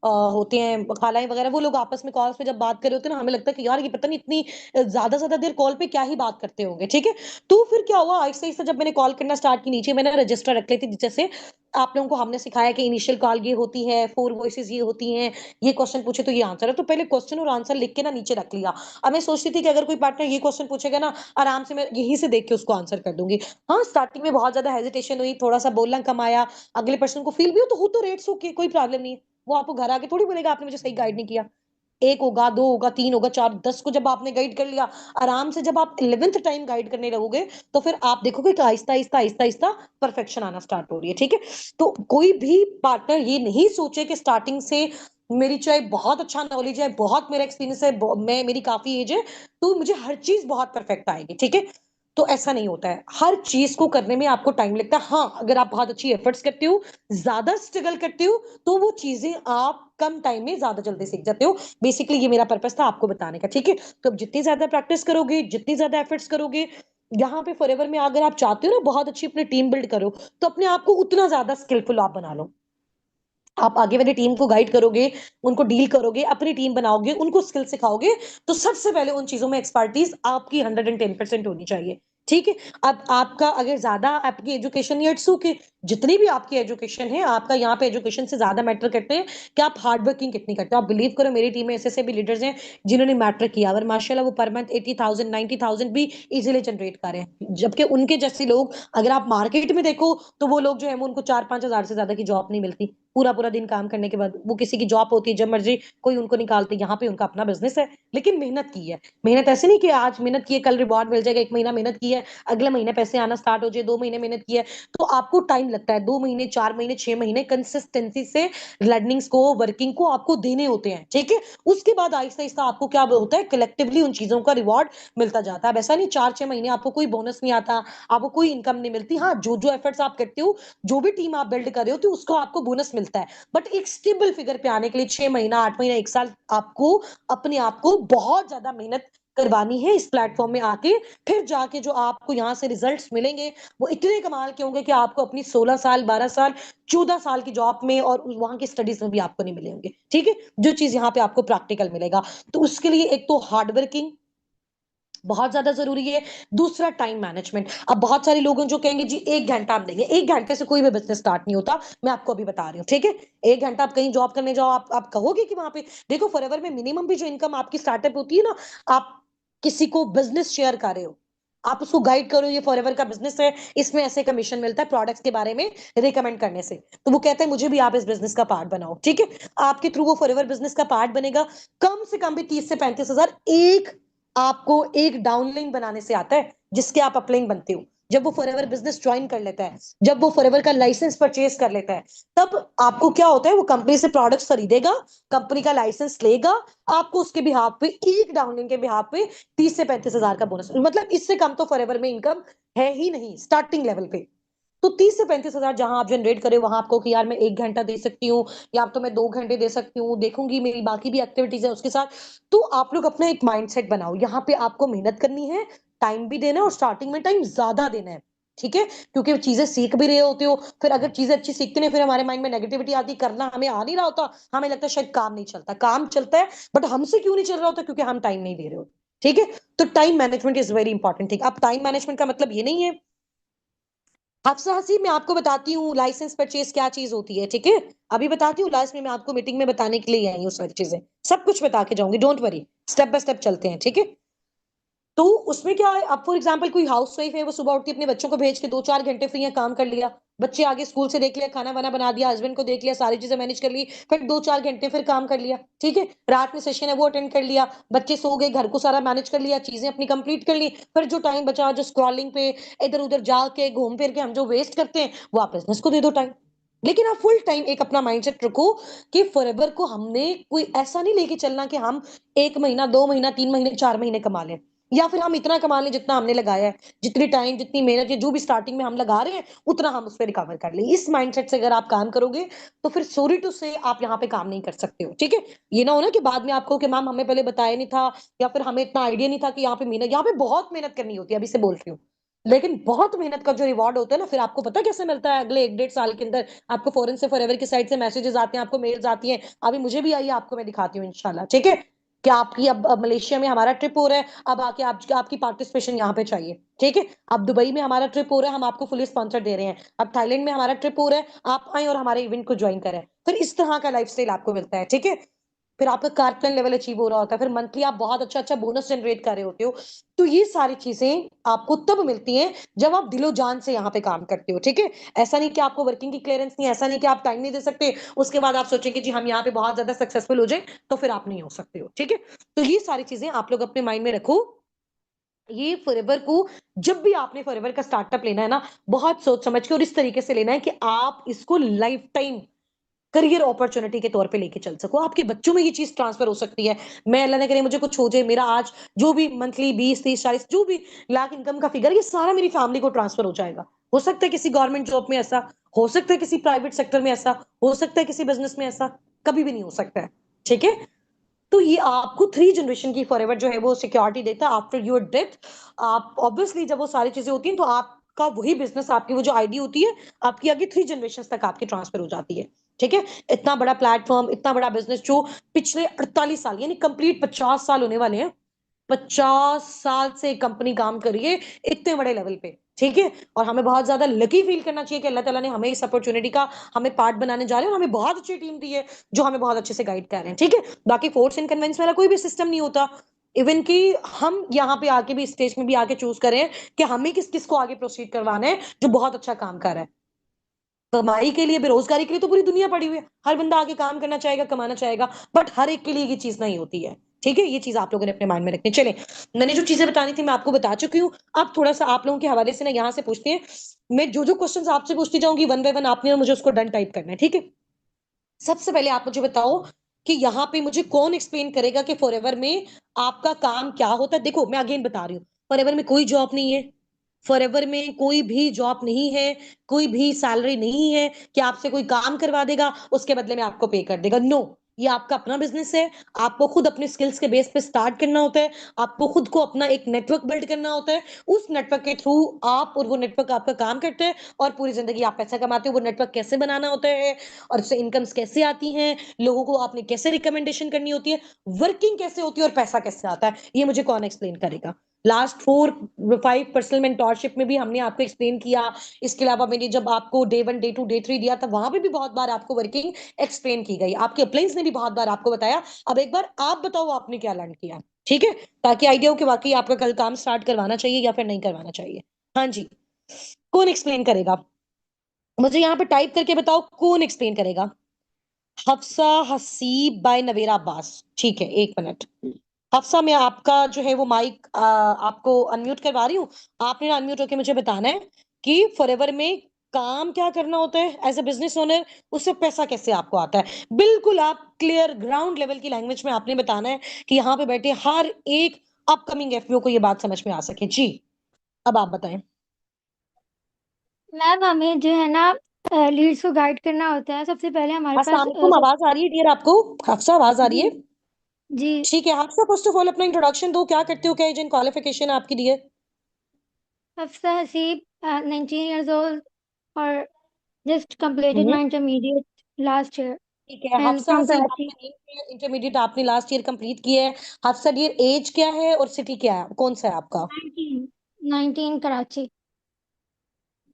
Speaker 1: होते हैं खालाएं वगैरह, वो लोग आपस में कॉल्स पे जब बात कर रहे होते हैं ना, हमें लगता है कि यार ये पता नहीं इतनी ज्यादा ज्यादा देर कॉल पे क्या ही बात करते होंगे, ठीक है। तो फिर क्या हुआ, आहिस्ता आहिस्ता जब मैंने कॉल करना स्टार्ट की, नीचे मैंने रजिस्टर रख लेती थी, जैसे आप लोगों को हमने सिखाया कि इनिशियल कॉल ये होती है, फोर वॉइसेस ये होती हैं, ये क्वेश्चन पूछे तो ये आंसर है, तो पहले क्वेश्चन और आंसर लिख के ना नीचे रख लिया। अब मैं सोचती थी कि अगर कोई पार्टनर ये क्वेश्चन पूछेगा ना, आराम से मैं यहीं से देख के उसको आंसर कर दूंगी। हाँ स्टार्टिंग में बहुत ज्यादा हेजिटेशन हुई, थोड़ा सा बोलना कम आया, अगले पर्सन को फील भी हो तो रेट्स ओके, कोई प्रॉब्लम नहीं है। वो आपको घर आके थोड़ी बोलेगा आपने मुझे सही गाइड नहीं किया, एक होगा, दो होगा, तीन होगा, चार, 10 को जब आपने गाइड कर लिया, आराम से जब आप 11th टाइम गाइड करने लगोगे तो फिर आप देखोगे कि आहिस्ता आहिस्ता आहिस्ता आहिस्ता परफेक्शन आना स्टार्ट हो रही है। ठीक है, तो कोई भी पार्टनर ये नहीं सोचे कि स्टार्टिंग से मेरी चाहे बहुत अच्छा नॉलेज है, बहुत मेरा एक्सपीरियंस है, मैं मेरी काफी एज है, तो मुझे हर चीज बहुत परफेक्ट आएगी। ठीक है, तो ऐसा नहीं होता है। हर चीज को करने में आपको टाइम लगता है। हाँ, अगर आप बहुत अच्छी एफर्ट्स करते हो, ज्यादा स्ट्रगल करते हो, तो वो चीजें आप कम टाइम में ज्यादा जल्दी सीख जाते हो। बेसिकली ये मेरा पर्पस था आपको बताने का। ठीक है, तो अब जितनी ज्यादा प्रैक्टिस करोगे, जितनी ज्यादा एफर्ट्स करोगे, यहाँ पे फॉरएवर में अगर आप चाहते हो ना बहुत अच्छी अपनी टीम बिल्ड करो, तो अपने आप को उतना ज्यादा स्किलफुल आप बना लो। आप आगे वाली टीम को गाइड करोगे, उनको डील करोगे, अपनी टीम बनाओगे, उनको स्किल सिखाओगे, तो सबसे पहले उन चीजों में एक्सपर्टीज आपकी 110% होनी चाहिए। ठीक है, अब आपका अगर ज्यादा आपकी एजुकेशन या इट्स ओके, जितनी भी आपकी एजुकेशन है, आपका यहाँ पे एजुकेशन से ज्यादा मैटर करते हैं कि आप हार्ड वर्किंग कितनी करते हो। आप बिलीव करो, मेरी टीम में ऐसे भी लीडर्स हैं जिन्होंने मैटर किया, और माशाल्लाह वो पर मंथ 80,000 90,000 भी इजीली जनरेट कर रहे हैं, जबकि उनके जैसे लोग अगर आप मार्केट में देखो तो वो लोग जो है वो उनको 4-5 हजार से ज्यादा की जॉब नहीं मिलती। पूरा पूरा दिन काम करने के बाद वो किसी की जॉब होती है, जब मर्जी कोई उनको निकालते, यहाँ पे उनका अपना बिजनेस है, लेकिन मेहनत की है। मेहनत ऐसे नहीं कि आज मेहनत की है कल रिवॉर्ड मिल जाएगा, एक महीना मेहनत की है अगले महीने पैसे आना स्टार्ट हो जाए, 2 महीने मेहनत की है तो आपको टाइम लगता है, 2 महीने, 4 महीने, 6 महीने कंसिस्टेंसी से लर्निंग्स को, वर्किंग को आपको देने होते हैं। ठीक है, उसके बाद आहिस्ता आहिस्ता आपको क्या होता है, कलेक्टिवली उन चीजों का रिवॉर्ड मिलता जाता है। वैसा नहीं 4-6 महीने आपको कोई बोनस नहीं आता, आपको कोई इनकम नहीं मिलती। हाँ, जो जो एफर्ट्स आप करते हो, जो भी टीम आप बिल्ड कर रहे हो, तो उसको आपको बोनस मिलता है। बट एक स्टेबल फिगर पे आने के लिए 6 महीना, 8 महीना, 1 साल आपको अपने आप को बहुत ज्यादा मेहनत करवानी है इस प्लेटफॉर्म में आके। फिर जाके जो आपको यहाँ से रिजल्ट्स मिलेंगे वो इतने कमाल के होंगे कि आपको अपनी 16 साल, 12 साल, 14 साल की जॉब में और वहां की स्टडीज में भी आपको नहीं मिले होंगे। ठीक है, जो चीज यहाँ पे आपको प्रैक्टिकल मिलेगा। तो उसके लिए एक तो हार्ड वर्किंग बहुत ज्यादा जरूरी है, दूसरा टाइम मैनेजमेंट। अब बहुत सारे लोग हैं जो कहेंगे जी 1 घंटा आप देंगे, 1 घंटे से कोई भी बिजनेस स्टार्ट नहीं होता। मैं आपको अभी बता रही हूँ। ठीक है, 1 घंटा आप कहीं जॉब करने जाओ, आप कहोगे कि वहां पे देखो फॉरएवर में मिनिमम भी जो इनकम आपकी स्टार्टअप होती है ना, आप किसी को बिजनेस शेयर कर रहे हो, आप उसको गाइड करो ये फॉरएवर का बिजनेस है, इसमें ऐसे कमीशन मिलता है प्रोडक्ट्स के बारे में रिकमेंड करने से, तो वो कहते हैं मुझे भी आप इस बिजनेस का पार्ट बनाओ। ठीक है, आपके थ्रू वो फॉरएवर बिजनेस का पार्ट बनेगा। कम से कम भी 30 से 35 हजार एक आपको एक डाउनलाइन बनाने से आता है, जिसके आप अपलाइन बनते हो। जब वो फॉरएवर बिजनेस ज्वाइन कर लेता है, जब वो फॉरएवर का लाइसेंस परचेज कर लेता है, तब आपको क्या होता है, वो कंपनी से प्रोडक्ट्स खरीदेगा, कंपनी का लाइसेंस लेगा, आपको उसके बिहाफ पे, एक डाउनलाइन के बिहाफ पे 30 से 35 हजार का बोनस, मतलब इससे कम तो फॉरएवर में इनकम है ही नहीं स्टार्टिंग लेवल पे। तो 30 से 35 हजार जहां आप जनरेट करें, वहां आपको कि यार मैं 1 घंटा दे सकती हूँ, या तो मैं 2 घंटे दे सकती हूँ, देखूंगी मेरी बाकी भी एक्टिविटीज है उसके साथ। तो आप लोग अपना एक माइंडसेट बनाओ, यहाँ पे आपको मेहनत करनी है, टाइम भी देना है, और स्टार्टिंग में टाइम ज्यादा देना है। ठीक है, क्योंकि चीजें सीख भी रहे होते हो, फिर अगर चीजें अच्छी सीखते हैं, फिर हमारे माइंड में नेगेटिविटी आती, करना हमें आ नहीं रहा होता, हमें लगता है शायद काम नहीं चलता, काम चलता है, बट हमसे क्यों नहीं चल रहा होता, क्योंकि हम टाइम नहीं दे रहे हो। ठीक है, तो time management is very important thing. अब टाइम मैनेजमेंट का मतलब ये नहीं है, हफ्सा हसी मैं आपको बताती हूँ लाइसेंस परचेज क्या चीज होती है। ठीक है, अभी बताती हूँ, लास्ट में मैं आपको मीटिंग में बताने के लिए आई हूँ सारी चीजें, सब कुछ बता के जाऊंगी, don't worry, step by step चलते हैं। ठीक है, तो उसमें क्या है, अब फॉर एग्जाम्पल कोई हाउस वाइफ है, वो सुबह उठती है, अपने बच्चों को भेज के 2-4 घंटे फ्री है, काम कर लिया, बच्चे आगे स्कूल से देख लिया, खाना वाना बना दिया, हस्बैंड को देख लिया, सारी चीजें मैनेज कर ली, फिर 2-4 घंटे फिर काम कर लिया। ठीक है, रात में सेशन है वो अटेंड कर लिया, बच्चे सो गए, घर को सारा मैनेज कर लिया, चीजें अपनी कंप्लीट कर ली, फिर जो टाइम बचा, जो स्क्रॉलिंग पे इधर उधर जाके घूम फिर के हम जो वेस्ट करते हैं, वो आप बिजनेस को दे दो टाइम। लेकिन आप फुल टाइम एक अपना माइंडसेट रखो कि फॉरएवर को हमने कोई ऐसा नहीं लेके चलना कि हम 1 महीना, 2 महीना, 3 महीने, 4 महीने कमा लें, या फिर हम इतना कमा लें जितना हमने लगाया है, जितनी टाइम, जितनी मेहनत, जो भी स्टार्टिंग में हम लगा रहे हैं, उतना हम उस पर रिकवर कर लें। इस माइंडसेट से अगर आप काम करोगे, तो फिर सॉरी टू से आप यहाँ पे काम नहीं कर सकते हो। ठीक है, ये ना हो ना कि बाद में आपको कि मैम हमें पहले बताया नहीं था, या फिर हमें इतना आइडिया नहीं था कि यहाँ पे मेहनत, यहाँ पे बहुत मेहनत करनी होती है, अभी से बोल रही हूँ, लेकिन बहुत मेहनत का जो रिवॉर्ड होता है ना, फिर आपको पता कैसे मिलता है, अगले 1-1.5 साल के अंदर आपको फॉरेन से, फॉरएवर की साइड से मैसेजेस आते हैं, आपको मेल्स आती हैं, अभी मुझे भी आई है, आपको मैं दिखाती हूँ इंशाल्लाह। ठीक है, कि आपकी अब मलेशिया में हमारा ट्रिप हो रहा है, अब आके आपकी पार्टिसिपेशन यहाँ पे चाहिए। ठीक है, अब दुबई में हमारा ट्रिप हो रहा है, हम आपको फुली स्पॉन्सर दे रहे हैं, अब थाईलैंड में हमारा ट्रिप हो रहा है, आप आए और हमारे इवेंट को ज्वाइन करें, फिर इस तरह का लाइफस्टाइल आपको मिलता है। ठीक है, फिर आपका कार्पन लेवल अचीव हो रहा होता है, फिर मंथली आप बहुत अच्छा अच्छा बोनस जनरेट कर रहे होते हो। तो ये सारी चीजें आपको तब मिलती हैं जब आप दिलो जान से यहाँ पे काम करते हो, ठीक है। ऐसा नहीं कि आपको वर्किंग की क्लियरेंस नहीं, ऐसा नहीं कि आप टाइम नहीं दे सकते, उसके बाद आप सोचेंगे जी हम यहाँ पे बहुत ज्यादा सक्सेसफुल हो जाए, तो फिर आप नहीं हो सकते हो, ठीक है। तो ये सारी चीजें आप लोग अपने माइंड में रखो। ये फॉरएवर को जब भी आपने फॉरएवर का स्टार्टअप लेना है ना, बहुत सोच समझ के और इस तरीके से लेना है कि आप इसको लाइफ टाइम करियर अपॉर्चुनिटी के तौर पे लेके चल सको। आपके बच्चों में ये चीज ट्रांसफर हो सकती है। मैं अल्लाह ना करे मुझे कुछ हो जाए, मेरा आज जो भी मंथली 20 30 40 जो भी लाख इनकम का फिगर, ये सारा मेरी फैमिली को ट्रांसफर हो जाएगा। हो सकता है किसी गवर्नमेंट जॉब में ऐसा, हो सकता है किसी प्राइवेट सेक्टर में ऐसा, हो सकता है किसी बिजनेस में ऐसा, कभी भी नहीं हो सकता है, ठीक है। तो ये आपको 3 जनरेशन की फॉरएवर जो है वो सिक्योरिटी देता है आफ्टर योर डेथ। आप ऑब्वियसली जब वो सारी चीजें होती हैं तो आपका वही बिजनेस, आपकी वो जो आईडी होती है, आपकी आगे 3 जनरेशन तक आपकी ट्रांसफर हो जाती है, ठीक है। इतना बड़ा प्लेटफॉर्म, इतना बड़ा बिजनेस जो पिछले 48 साल यानी कंप्लीट 50 साल होने वाले हैं, 50 साल से कंपनी काम कर रही है इतने बड़े लेवल पे, ठीक है। और हमें बहुत ज्यादा लकी फील करना चाहिए कि अल्लाह ताला ने हमें इस अपॉर्चुनिटी का हमें पार्ट बनाने जा रहे हैं, और हमें बहुत अच्छी टीम दी है जो हमें बहुत अच्छे से गाइड कर रहे हैं, ठीक है। बाकी फोर्स एंड कन्वेंस वाला कोई भी सिस्टम नहीं होता। इवन कि हम यहाँ पे आके भी स्टेज में भी आके चूज करें कि हमें किस किस को आगे प्रोसीड करवाना है जो बहुत अच्छा काम कर रहा है। कमाई के लिए, बेरोजगारी के लिए तो पूरी दुनिया पड़ी हुई है, हर बंदा आगे काम करना चाहेगा, कमाना चाहेगा, बट हर एक के लिए ये चीज नहीं होती है, ठीक है। ये चीज आप लोगों ने अपने माइंड में रखनी। चले, मैंने जो चीजें बतानी थी मैं आपको बता चुकी हूँ। अब थोड़ा सा आप लोगों के हवाले से ना यहाँ से पूछते हैं, मैं जो जो क्वेश्चंस आपसे पूछती जाऊंगी वन बाय वन आपने मुझे उसको डन टाइप करना है, ठीक है। सबसे पहले आप मुझे बताओ कि यहाँ पे मुझे कौन एक्सप्लेन करेगा कि फॉरएवर में आपका काम क्या होता है। देखो मैं अगेन बता रही हूँ, फॉरएवर में कोई जॉब नहीं है, फॉरएवर में कोई भी जॉब नहीं है, कोई भी सैलरी नहीं है कि आपसे कोई काम करवा देगा उसके बदले में आपको पे कर देगा। नो, ये आपका अपना बिजनेस है। आपको खुद अपने स्किल्स के बेस पे स्टार्ट करना होता है। आपको खुद को अपना एक नेटवर्क बिल्ड करना होता है। उस नेटवर्क के थ्रू आप और वो नेटवर्क आपका काम करते हैं, और पूरी जिंदगी आप पैसा कमाते हो। वो नेटवर्क कैसे बनाना होता है, और उससे इनकम्स कैसे आती हैं, लोगों को आपने कैसे रिकमेंडेशन करनी होती है, वर्किंग कैसे होती है, और पैसा कैसे आता है, ये मुझे कौन एक्सप्लेन करेगा। लास्ट 4 5 पर्सनल मेंटोरशिप में भी हमने आपको एक्सप्लेन किया। इसके अलावा मैंने जब आपको डे 1 डे 2 डे 3 दिया था, वहां पे भी बहुत बार आपको वर्किंग एक्सप्लेन की गई। आपके अप्लाइंस ने भी बहुत बार आपको बताया। अब एक बार आप बताओ आपने क्या लर्न किया, ठीक है, ताकि आइडिया हो कि वाकई आपका कल काम स्टार्ट करवाना चाहिए या फिर नहीं करवाना चाहिए। हाँ जी, कौन एक्सप्लेन करेगा, मुझे यहाँ पे टाइप करके बताओ कौन एक्सप्लेन करेगा। हफ्सा हसीब बाय नवेरा अब्बास, ठीक है, 1 मिनट। हफ्सा, मैं आपका जो है वो माइक आपको अनम्यूट करवा रही हूँ। आपने ना अनम्यूट होकर मुझे बताना है कि फॉरएवर में काम क्या करना होता है एज ए बिजनेस ओनर, उससे पैसा कैसे आपको आता है। बिल्कुल आप क्लियर ग्राउंड लेवल की लैंग्वेज में आपने बताना है कि यहाँ पे बैठे हर एक अपकमिंग एफपीओ को ये बात समझ में आ सके जी। अब आप बताएं।
Speaker 2: मैम हमें जो है ना लीड्स को गाइड करना होता है। सबसे पहले हमारे
Speaker 1: अस्सलाम
Speaker 2: पास
Speaker 1: वालेकुम, आवाज आ रही है डियर आपको? हफ्सा आवाज आ रही
Speaker 2: जी
Speaker 1: है?
Speaker 2: जी।
Speaker 1: ठीक है, हफ्सा फर्स्ट ऑफ ऑल अपना इंट्रोडक्शन दो, क्या करते हो, क्या एज एंड क्वालिफिकेशन आपकी dear?
Speaker 2: Hafsa Haseeb 19 years old और just completed
Speaker 1: hmm,
Speaker 2: my intermediate last year
Speaker 1: ठीक है।
Speaker 2: and
Speaker 1: Hafsa
Speaker 2: from
Speaker 1: Haseeb
Speaker 2: Karachi।
Speaker 1: आपका नेम है, इंटरमीडिएट आपने लास्ट ईयर कंप्लीट किया है। हफ्सा डियर एज क्या है और सिटी क्या है, कौन सा है आपका?
Speaker 2: 19 Karachi।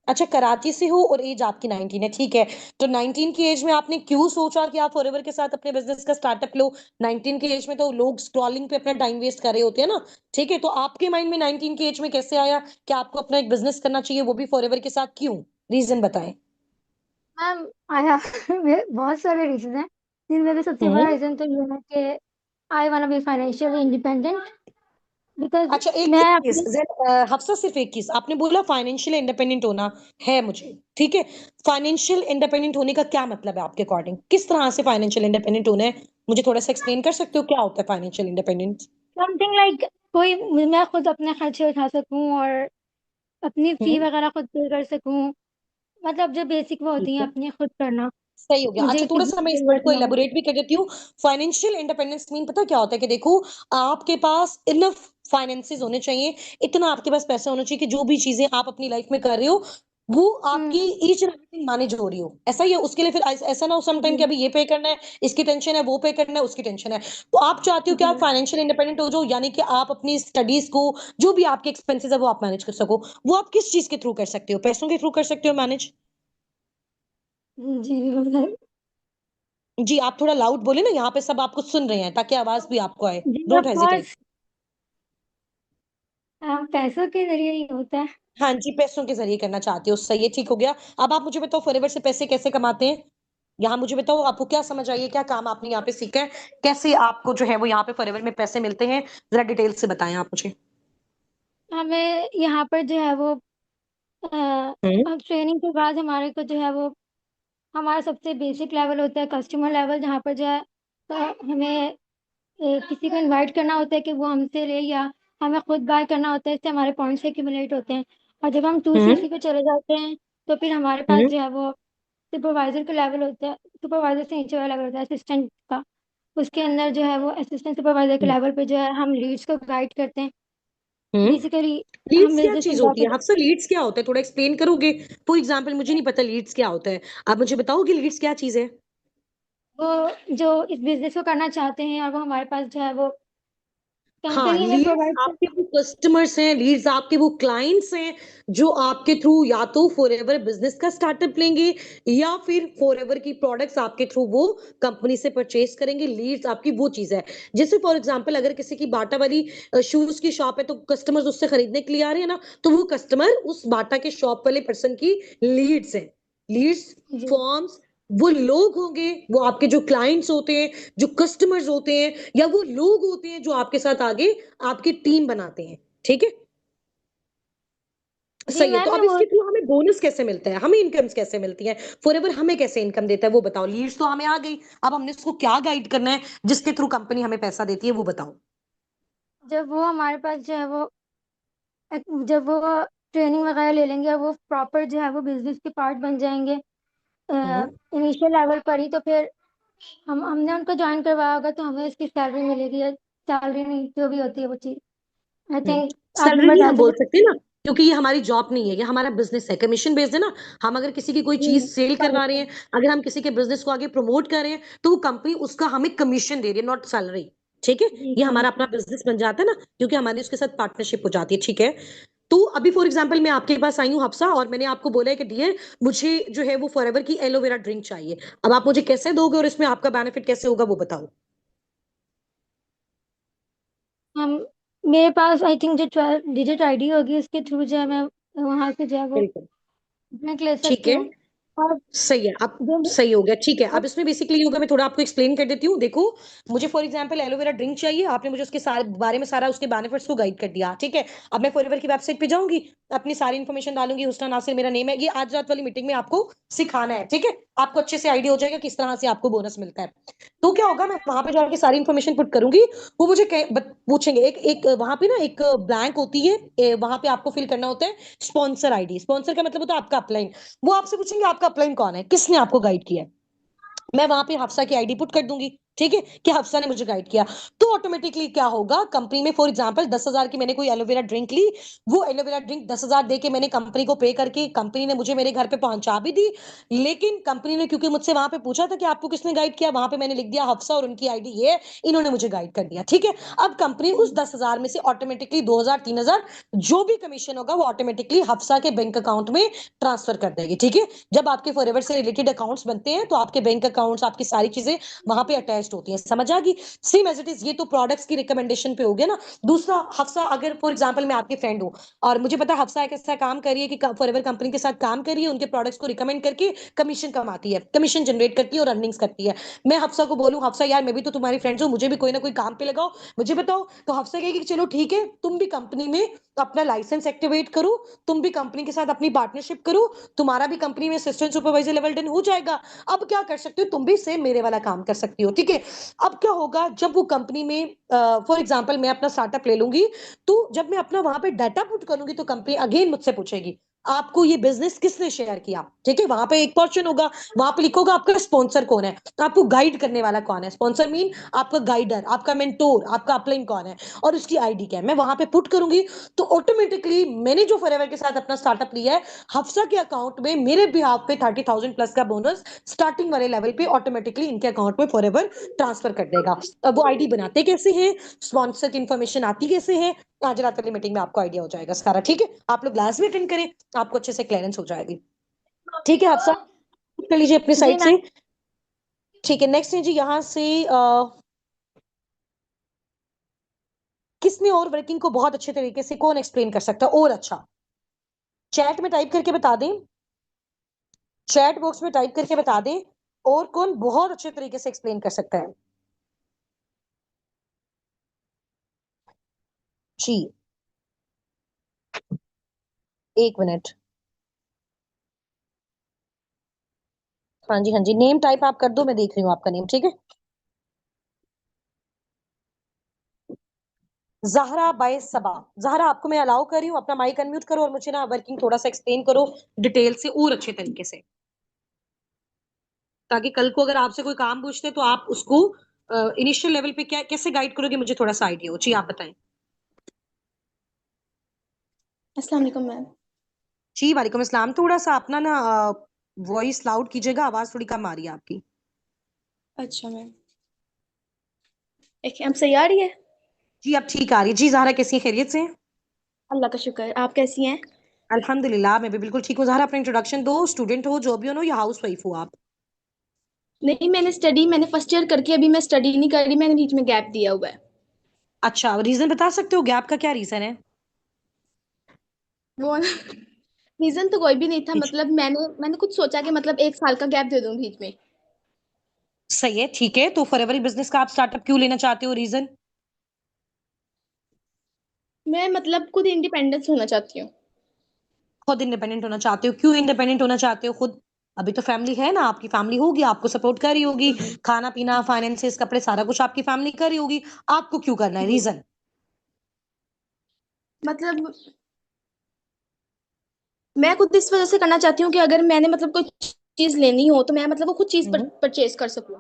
Speaker 1: अच्छा, कराची से हो और एज आपकी 19 है, ठीक है। तो 19 की एज में आपने क्यों सोचा कि आप फॉरएवर के साथ अपने बिजनेस का स्टार्टअप लो? 19 की एज में तो लोग स्क्रॉलिंग पे अपना टाइम वेस्ट कर रहे होते हैं ना, ठीक है। तो आपके माइंड में 19 की एज में कैसे आया कि आपको अपना एक बिजनेस करना चाहिए, वो भी फॉरएवर के साथ, क्यों, रीजन बताएं।
Speaker 2: मैम आया बहुत सारे रीजन हैं, जिनमें से सबसे बड़ा
Speaker 1: हम्म,
Speaker 2: रीजन तो ये है कि I want be financially independent because
Speaker 1: अच्छा, एक
Speaker 2: मैं
Speaker 1: एक चीज
Speaker 2: अपनी।
Speaker 1: हफ्सा, सिर्फ एक चीज आपने बोला फाइनेंशियल इंडिपेंडेंट होना है मुझे, ठीक है। फाइनेंशियल इंडिपेंडेंट होने का क्या मतलब है आपके अकॉर्डिंग, किस तरह से फाइनेंशियल इंडिपेंडेंट होना है? मुझे थोड़ा सा एक्सप्लेन कर सकते हो क्या होता है फाइनेंशियल इंडिपेंडेंस?
Speaker 2: समथिंग लाइक कोई मैं खुद अपने खर्चे उठा सकूं और अपनी फी
Speaker 1: हम्म,
Speaker 2: वगैरह खुद पे कर सकूं। मतलब जो बेसिक वो होती
Speaker 1: ठीक
Speaker 2: है
Speaker 1: है,
Speaker 2: अपनी खुद करना।
Speaker 1: सही हो गया।
Speaker 2: मुझे
Speaker 1: अच्छा, थोड़ा
Speaker 2: किसी
Speaker 1: सा मैं
Speaker 2: की
Speaker 1: इस वर्ड
Speaker 2: जरूरत
Speaker 1: को
Speaker 2: ना हो।
Speaker 1: इलेबोरेट भी कर देती हूँ। फाइनेंशियल इंडिपेंडेंस मीन पता क्या होता है कि देखो, आपके पास इनफ फाइनेंसेस होने चाहिए, इतना आपके पास पैसा होना चाहिए कि जो भी चीजें आप अपनी लाइफ में कर रहे हो वो आपकी
Speaker 2: हम्म।
Speaker 1: ईच एंड एवरीथिंग मैनेज हो रही हो। ऐसा ही है, उसके लिए फिर ऐसा ना हो सम टाइम कि
Speaker 2: जी
Speaker 1: अभी ये पे करना है, इसकी टेंशन है, वो पे करना है, उसकी टेंशन है। तो आप चाहते हो कि आप
Speaker 2: जी
Speaker 1: फाइनेंशियल इंडिपेंडेंट हो जाओ, यानी कि आप अपनी स्टडीज को, जो भी आपके एक्सपेंसेस है वो आप मैनेज कर सको। वो आप किस चीज के थ्रू कर सकते हो, पैसों के थ्रू कर सकते हो मैनेज?
Speaker 2: जी बिल्कुल।
Speaker 1: जी आप थोड़ा लाउड बोले ना, यहाँ पे सब आपको सुन रहे हैं, ताकि आवाज भी आपको आए।
Speaker 2: जी
Speaker 1: डोंट
Speaker 2: ऑफ
Speaker 1: हेजिटेट।
Speaker 2: कोर्स, पैसों के जरिए ही होता है।
Speaker 1: हाँ जी, पैसों के जरिए करना चाहते हो, सही है, ठीक हो गया। अब आप मुझे बताओ फॉरएवर से पैसे कैसे कमाते हैं। यहाँ मुझे बताओ आपको क्या समझ आई है, क्या काम आपने यहाँ पे सीखा है, कैसे आपको जो है वो यहाँ पे फॉरएवर में पैसे मिलते हैं, जरा डिटेल से बताएं आप मुझे।
Speaker 2: हमें यहाँ पर जो है वो
Speaker 1: हम्म।
Speaker 2: अब ट्रेनिंग के बाद हमारे को जो है वो हमारा सबसे बेसिक लेवल होता है कस्टमर लेवल, जहाँ पर जो है हमें किसी को इनवाइट करना होता है कि वो हमसे ले, या हमें खुद बाय करना होता है, इससे हमारे पॉइंट्स एक्यूमुलेट होते हैं। और जब हम टू
Speaker 1: हम्म।
Speaker 2: सीसी पे चले जाते हैं तो फिर हमारे पास
Speaker 1: हम्म।
Speaker 2: जो है वो सुपरवाइजर का लेवल होता है, सुपरवाइजर से नीचे वाला लेवल होता है असिस्टेंट का। उसके अंदर जो है वो असिस्टेंट सुपरवाइजर के
Speaker 1: हम्म।
Speaker 2: लेवल पे जो है हम लीड्स को गाइड करते हैं।
Speaker 1: हम्म।
Speaker 2: बेसिकली हम
Speaker 1: लीड्स क्या
Speaker 2: बिजनेस में
Speaker 1: चीज होती है,
Speaker 2: जाकर
Speaker 1: आपसे लीड्स क्या होता है, थोड़ा एक्सप्लेन करोगे। फॉर एग्जाम्पल मुझे नहीं पता लीड्स क्या होता है, आप मुझे बताओगे लीड्स क्या चीज है।
Speaker 2: वो जो इस बिजनेस को करना चाहते हैं और वो हमारे पास जो है वो
Speaker 1: हाँ,
Speaker 2: कंपनी हमें
Speaker 1: लीड्स
Speaker 2: प्रोवाइड कर।
Speaker 1: आपके वो कस्टमर्स हैं, लीड्स आपके वो क्लाइंट्स हैं, जो आपके थ्रू या तो फॉरएवर बिजनेस का स्टार्टअप लेंगे, या फिर फॉरएवर की प्रोडक्ट्स आपके थ्रू वो कंपनी से परचेज करेंगे। लीड्स आपकी वो चीज है, जैसे फॉर एग्जांपल अगर किसी की बाटा वाली शूज की शॉप है, तो कस्टमर्स उससे खरीदने के लिए आ रहे हैं ना, तो वो कस्टमर उस बाटा के शॉप वाले पर्सन की लीड्स है। लीड्स
Speaker 2: जी
Speaker 1: फॉर्म्स वो लोग होंगे, वो आपके जो क्लाइंट्स होते हैं, जो कस्टमर्स होते हैं, या वो लोग होते हैं जो आपके साथ आगे आपकी टीम बनाते हैं। ठीक है,
Speaker 2: जी
Speaker 1: सही है। तो
Speaker 2: मैम,
Speaker 1: अब
Speaker 2: मैं वो
Speaker 1: इसके थ्रू हमें बोनस कैसे मिलता है, हमें इनकम्स कैसे मिलती है, फॉरएवर हमें कैसे इनकम देता है, वो बताओ। लीड्स तो हमें आ गई, अब हमने इसको क्या गाइड करना है जिसके थ्रू कंपनी हमें पैसा देती है, वो बताओ।
Speaker 2: जब वो हमारे पास जो है वो जब वो ट्रेनिंग वगैरह ले लेंगे और वो प्रॉपर जो है वो बिजनेस के पार्ट बन जाएंगे
Speaker 1: हम्म।
Speaker 2: इनिशियल लेवल पर ही, तो फिर हमने उनको ज्वाइन करवाया होगा तो हमें इसकी सैलरी मिलेगी, या सैलरी नहीं जो भी होती है वो चीज़। आई थिंक आगे
Speaker 1: सैलरी
Speaker 2: बढ़
Speaker 1: नहीं हम
Speaker 2: जाते
Speaker 1: बोल
Speaker 2: हैं।
Speaker 1: सकते ना, क्योंकि ये हमारी जॉब नहीं है, ये हमारा बिजनेस है, कमीशन बेस्ड है ना। हम अगर किसी की कोई
Speaker 2: जी
Speaker 1: चीज सेल करवा रहे हैं,
Speaker 2: correct।
Speaker 1: अगर हम किसी के बिजनेस को आगे प्रमोट कर रहे हैं, तो वो कंपनी उसका हमें कमीशन दे रही है, नॉट सैलरी। ठीक है,
Speaker 2: जी
Speaker 1: ये हमारा
Speaker 2: correct।
Speaker 1: अपना बिजनेस बन जाता है ना, क्योंकि हमारी उसके साथ पार्टनरशिप हो जाती है। ठीक है, तो अभी फॉर एग्जाम्पल मैं आपके पास आई हूँ हफ्सा, और मैंने आपको बोला है कि डियर मुझे जो है वो फॉरएवर की एलोवेरा ड्रिंक चाहिए। अब आप मुझे कैसे दोगे और इसमें आपका बेनिफिट कैसे होगा, वो बताओ।
Speaker 2: हम मेरे पास आई थिंक जो 12 डिजिट आईडी होगी उसके थ्रू जो है मैं वहां से जो है वो
Speaker 1: बिल्कुल।
Speaker 2: ड्रिंक ले
Speaker 1: ठीक
Speaker 2: सकती
Speaker 1: है,
Speaker 2: हूँ। और
Speaker 1: सही है। अब
Speaker 2: जो
Speaker 1: सही हो गया, ठीक है। अब इसमें बेसिकली होगा, मैं थोड़ा आपको एक्सप्लेन कर देती हूँ। देखो, मुझे फॉर एग्जांपल एलोवेरा ड्रिंक चाहिए, आपने मुझे उसके सारे बारे में सारा उसके बेनिफिट्स को गाइड कर दिया। ठीक है, अब मैं फॉरएवर की वेबसाइट पे जाऊंगी, अपनी सारी इन्फॉर्मेशन डालूंगी, हुस्ना नासिर मेरा नेम है, ये आज रात वाली मीटिंग में आपको सिखाना है। ठीक है, आपको अच्छे से आइडिया हो जाएगा किस तरह से आपको बोनस मिलता है। तो क्या होगा, मैं वहां पे जाके सारी इन्फॉर्मेशन पुट करूंगी, वो मुझे पूछेंगे, एक एक वहां पे ना एक ब्लैंक होती है, वहां पे आपको फिल करना होता है स्पॉन्सर आईडी। स्पॉन्सर का मतलब होता है आपका अपलाइन। वो आपसे पूछेंगे आपका अपलाइन कौन है, किसने आपको गाइड किया है। मैं वहां पे हफ्सा की आईडी पुट कर दूंगी, ठीक है, कि हफ्सा ने मुझे गाइड किया। तो ऑटोमेटिकली क्या होगा, कंपनी में फॉर एग्जांपल 10,000 की मैंने कोई एलोवेरा ड्रिंक ली, वो एलोवेरा ड्रिंक 10,000 दे के मैंने कंपनी को पे करके कंपनी ने मुझे मेरे घर पे पहुंचा भी दी। लेकिन कंपनी ने क्योंकि मुझसे वहां पे पूछा था कि आपको किसने गाइड किया, वहां पे मैंने लिख दिया हफ्सा और उनकी आईडी ये है, इन्होंने मुझे गाइड कर दिया। ठीक है, अब कंपनी उस 10,000 में से ऑटोमेटिकली 2,000 3,000 जो भी कमीशन होगा वो ऑटोमेटिकली हफ्सा के बैंक अकाउंट में ट्रांसफर कर देगी। ठीक है, जब आपके फॉरएवर से रिलेटेड अकाउंट्स बनते हैं, तो आपके बैंक अकाउंट्स आपकी सारी चीजें वहां पे अटैच्ड होती हैं। समझ आ गई, सेम एज इट इज। ये तो प्रोडक्ट्स की रिकमेंडेशन पे हो गया ना। दूसरा, हफ्सा अगर फॉर एग्जांपल मैं आपकी फ्रेंड हूं, और मुझे पता है हफ्सा एक ऐसा काम कर रही है कि फॉरएवर कंपनी के साथ काम कर रही है, उनके प्रोडक्ट्स को रिकमेंड करके कमीशन कमाती है, कमीशन जनरेट करती है और अर्निंग्स करती है। मैं हफ्सा को बोलूं, हफ्सा यार मैं भी तो तुम्हारी फ्रेंड्स हूं, मुझे भी कोई ना कोई काम पे लगाओ, मुझे बताओ, तो हफ्सा कहेगी कि चलो ठीक है, तुम भी कंपनी में अपना लाइसेंस एक्टिवेट करो, तुम भी कंपनी के साथ अपनी पार्टनरशिप करो, तुम्हारा भी कंपनी में असिस्टेंट सुपरवाइजर लेवल 10 हो जाएगा। अब क्या कर सकते हो, तुम भी सेम मेरे वाला काम कर सकती हो। ठीक है, अब क्या होगा, जब वो कंपनी में फॉर एग्जांपल मैं अपना स्टार्टअप ले लूंगी, तो जब मैं अपना वहां पे डाटा पुट करूंगी, तो कंपनी अगेन मुझसे पूछेगी आपको ये बिजनेस किसने शेयर किया। ठीक है, वहां पे एक क्वेश्चन होगा, वहां पे लिखोगा आपका स्पॉन्सर कौन है, तो आपको गाइड करने वाला कौन है। स्पॉन्सर मीन आपका गाइडर, आपका मेंटोर, आपका अपलाइन कौन है, और उसकी आईडी क्या है, मैं वहां पे पुट करूंगी। तो ऑटोमेटिकली मैंने जो फॉरएवर के साथ अपना स्टार्टअप लिया है, हफ्सा के अकाउंट में मेरे बिहाफ पे 30,000 प्लस का बोनस स्टार्टिंग वाले लेवल पे ऑटोमेटिकली इनके अकाउंट में फॉरएवर ट्रांसफर कर देगा। अब वो आईडी बनाते कैसे हैं, स्पॉन्सर की इन्फॉर्मेशन आती कैसे है, आज रात वाली मीटिंग में आपको आइडिया हो जाएगा सारा। ठीक है, आप लोग लास्ट में अटेंड करें, आपको अच्छे से क्लियरेंस हो जाएगी। ठीक है, हफ्सा कर लीजिए अपनी
Speaker 2: जी
Speaker 1: साइड से।
Speaker 2: मैम।
Speaker 1: ठीक है, नेक्स्ट है जी यहाँ से किसने और वर्किंग को बहुत अच्छे तरीके से कौन एक्सप्लेन कर सकता है और अच्छा? चैट में टाइप करके बता दें, चैट बॉक्स में टाइप करके बता दें, और कौन बहुत अच्छे तरीके से एक्सप्लेन कर सकता है जी? 1 मिनट। हाँ जी हाँ जी, नेम टाइप आप कर दो, मैं देख रही हूँ आपका नेम, ठीक है। जहरा बाय सबा। जहरा, आपको मैं अलाउ कर रही हूँ, अपना माइक अनम्यूट करो और मुझे ना वर्किंग थोड़ा सा एक्सप्लेन करो डिटेल से और अच्छे तरीके से, ताकि कल को अगर आपसे कोई काम पूछते तो आप उसको इनिशियल लेवल पे क्या कैसे गाइड करोगे, मुझे थोड़ा सा आइडिया हो जी, आप बताएं।
Speaker 3: अस्सलाम वालेकुम मैम।
Speaker 1: जी वालेकुम अस्सलाम, थोड़ा सा अपना ना वॉइस लाउड कीजिएगा, आवाज थोड़ी कम आ रही है आपकी।
Speaker 3: अच्छा मैम, एक अब सही आ रही है?
Speaker 1: जी अब ठीक आ रही है जी। जहरा कैसी हैं, खैरियत से हैं?
Speaker 3: अल्लाह का शुक्र, आप कैसी हैं?
Speaker 1: अल्हम्दुलिल्लाह, मैं भी बिल्कुल ठीक हूँ। जहरा अपना इंट्रोडक्शन दो, स्टूडेंट हो, जॉब हो या हाउस वाइफ हो आप?
Speaker 3: नहीं, मैंने फर्स्ट ईयर करके अभी मैं स्टडी नहीं कर रही, मैंने बीच में गैप दिया हुआ है।
Speaker 1: अच्छा, रीजन बता सकते हो गैप का, क्या रीजन है?
Speaker 3: वो रीजन तो कोई भी नहीं था, मतलब मैंने कुछ सोचा कि मतलब 1 साल का गैप दे दूं बीच में।
Speaker 1: सही है, ठीक है, तो फॉरएवर बिजनेस का आप स्टार्टअप क्यों लेना चाहते हो, रीजन?
Speaker 3: मैं मतलब खुद इंडिपेंडेंस होना चाहती हूँ।
Speaker 1: खुद इंडिपेंडेंट होना चाहते हो, क्यों इंडिपेंडेंट होना चाहते हो खुद? अभी तो फैमिली है ना, आपकी फैमिली होगी, आपको सपोर्ट कर रही होगी, खाना पीना फाइनेंसिस कपड़े सारा कुछ आपकी फैमिली कर रही होगी, आपको क्यों करना है,
Speaker 3: जी।
Speaker 1: रीजन?
Speaker 3: मतलब मैं खुद इस वजह से करना चाहती हूँ कि अगर मैंने मतलब कोई चीज लेनी हो तो मैं मतलब वो खुद चीज
Speaker 1: हम्म,
Speaker 3: परचेज कर सकूँ।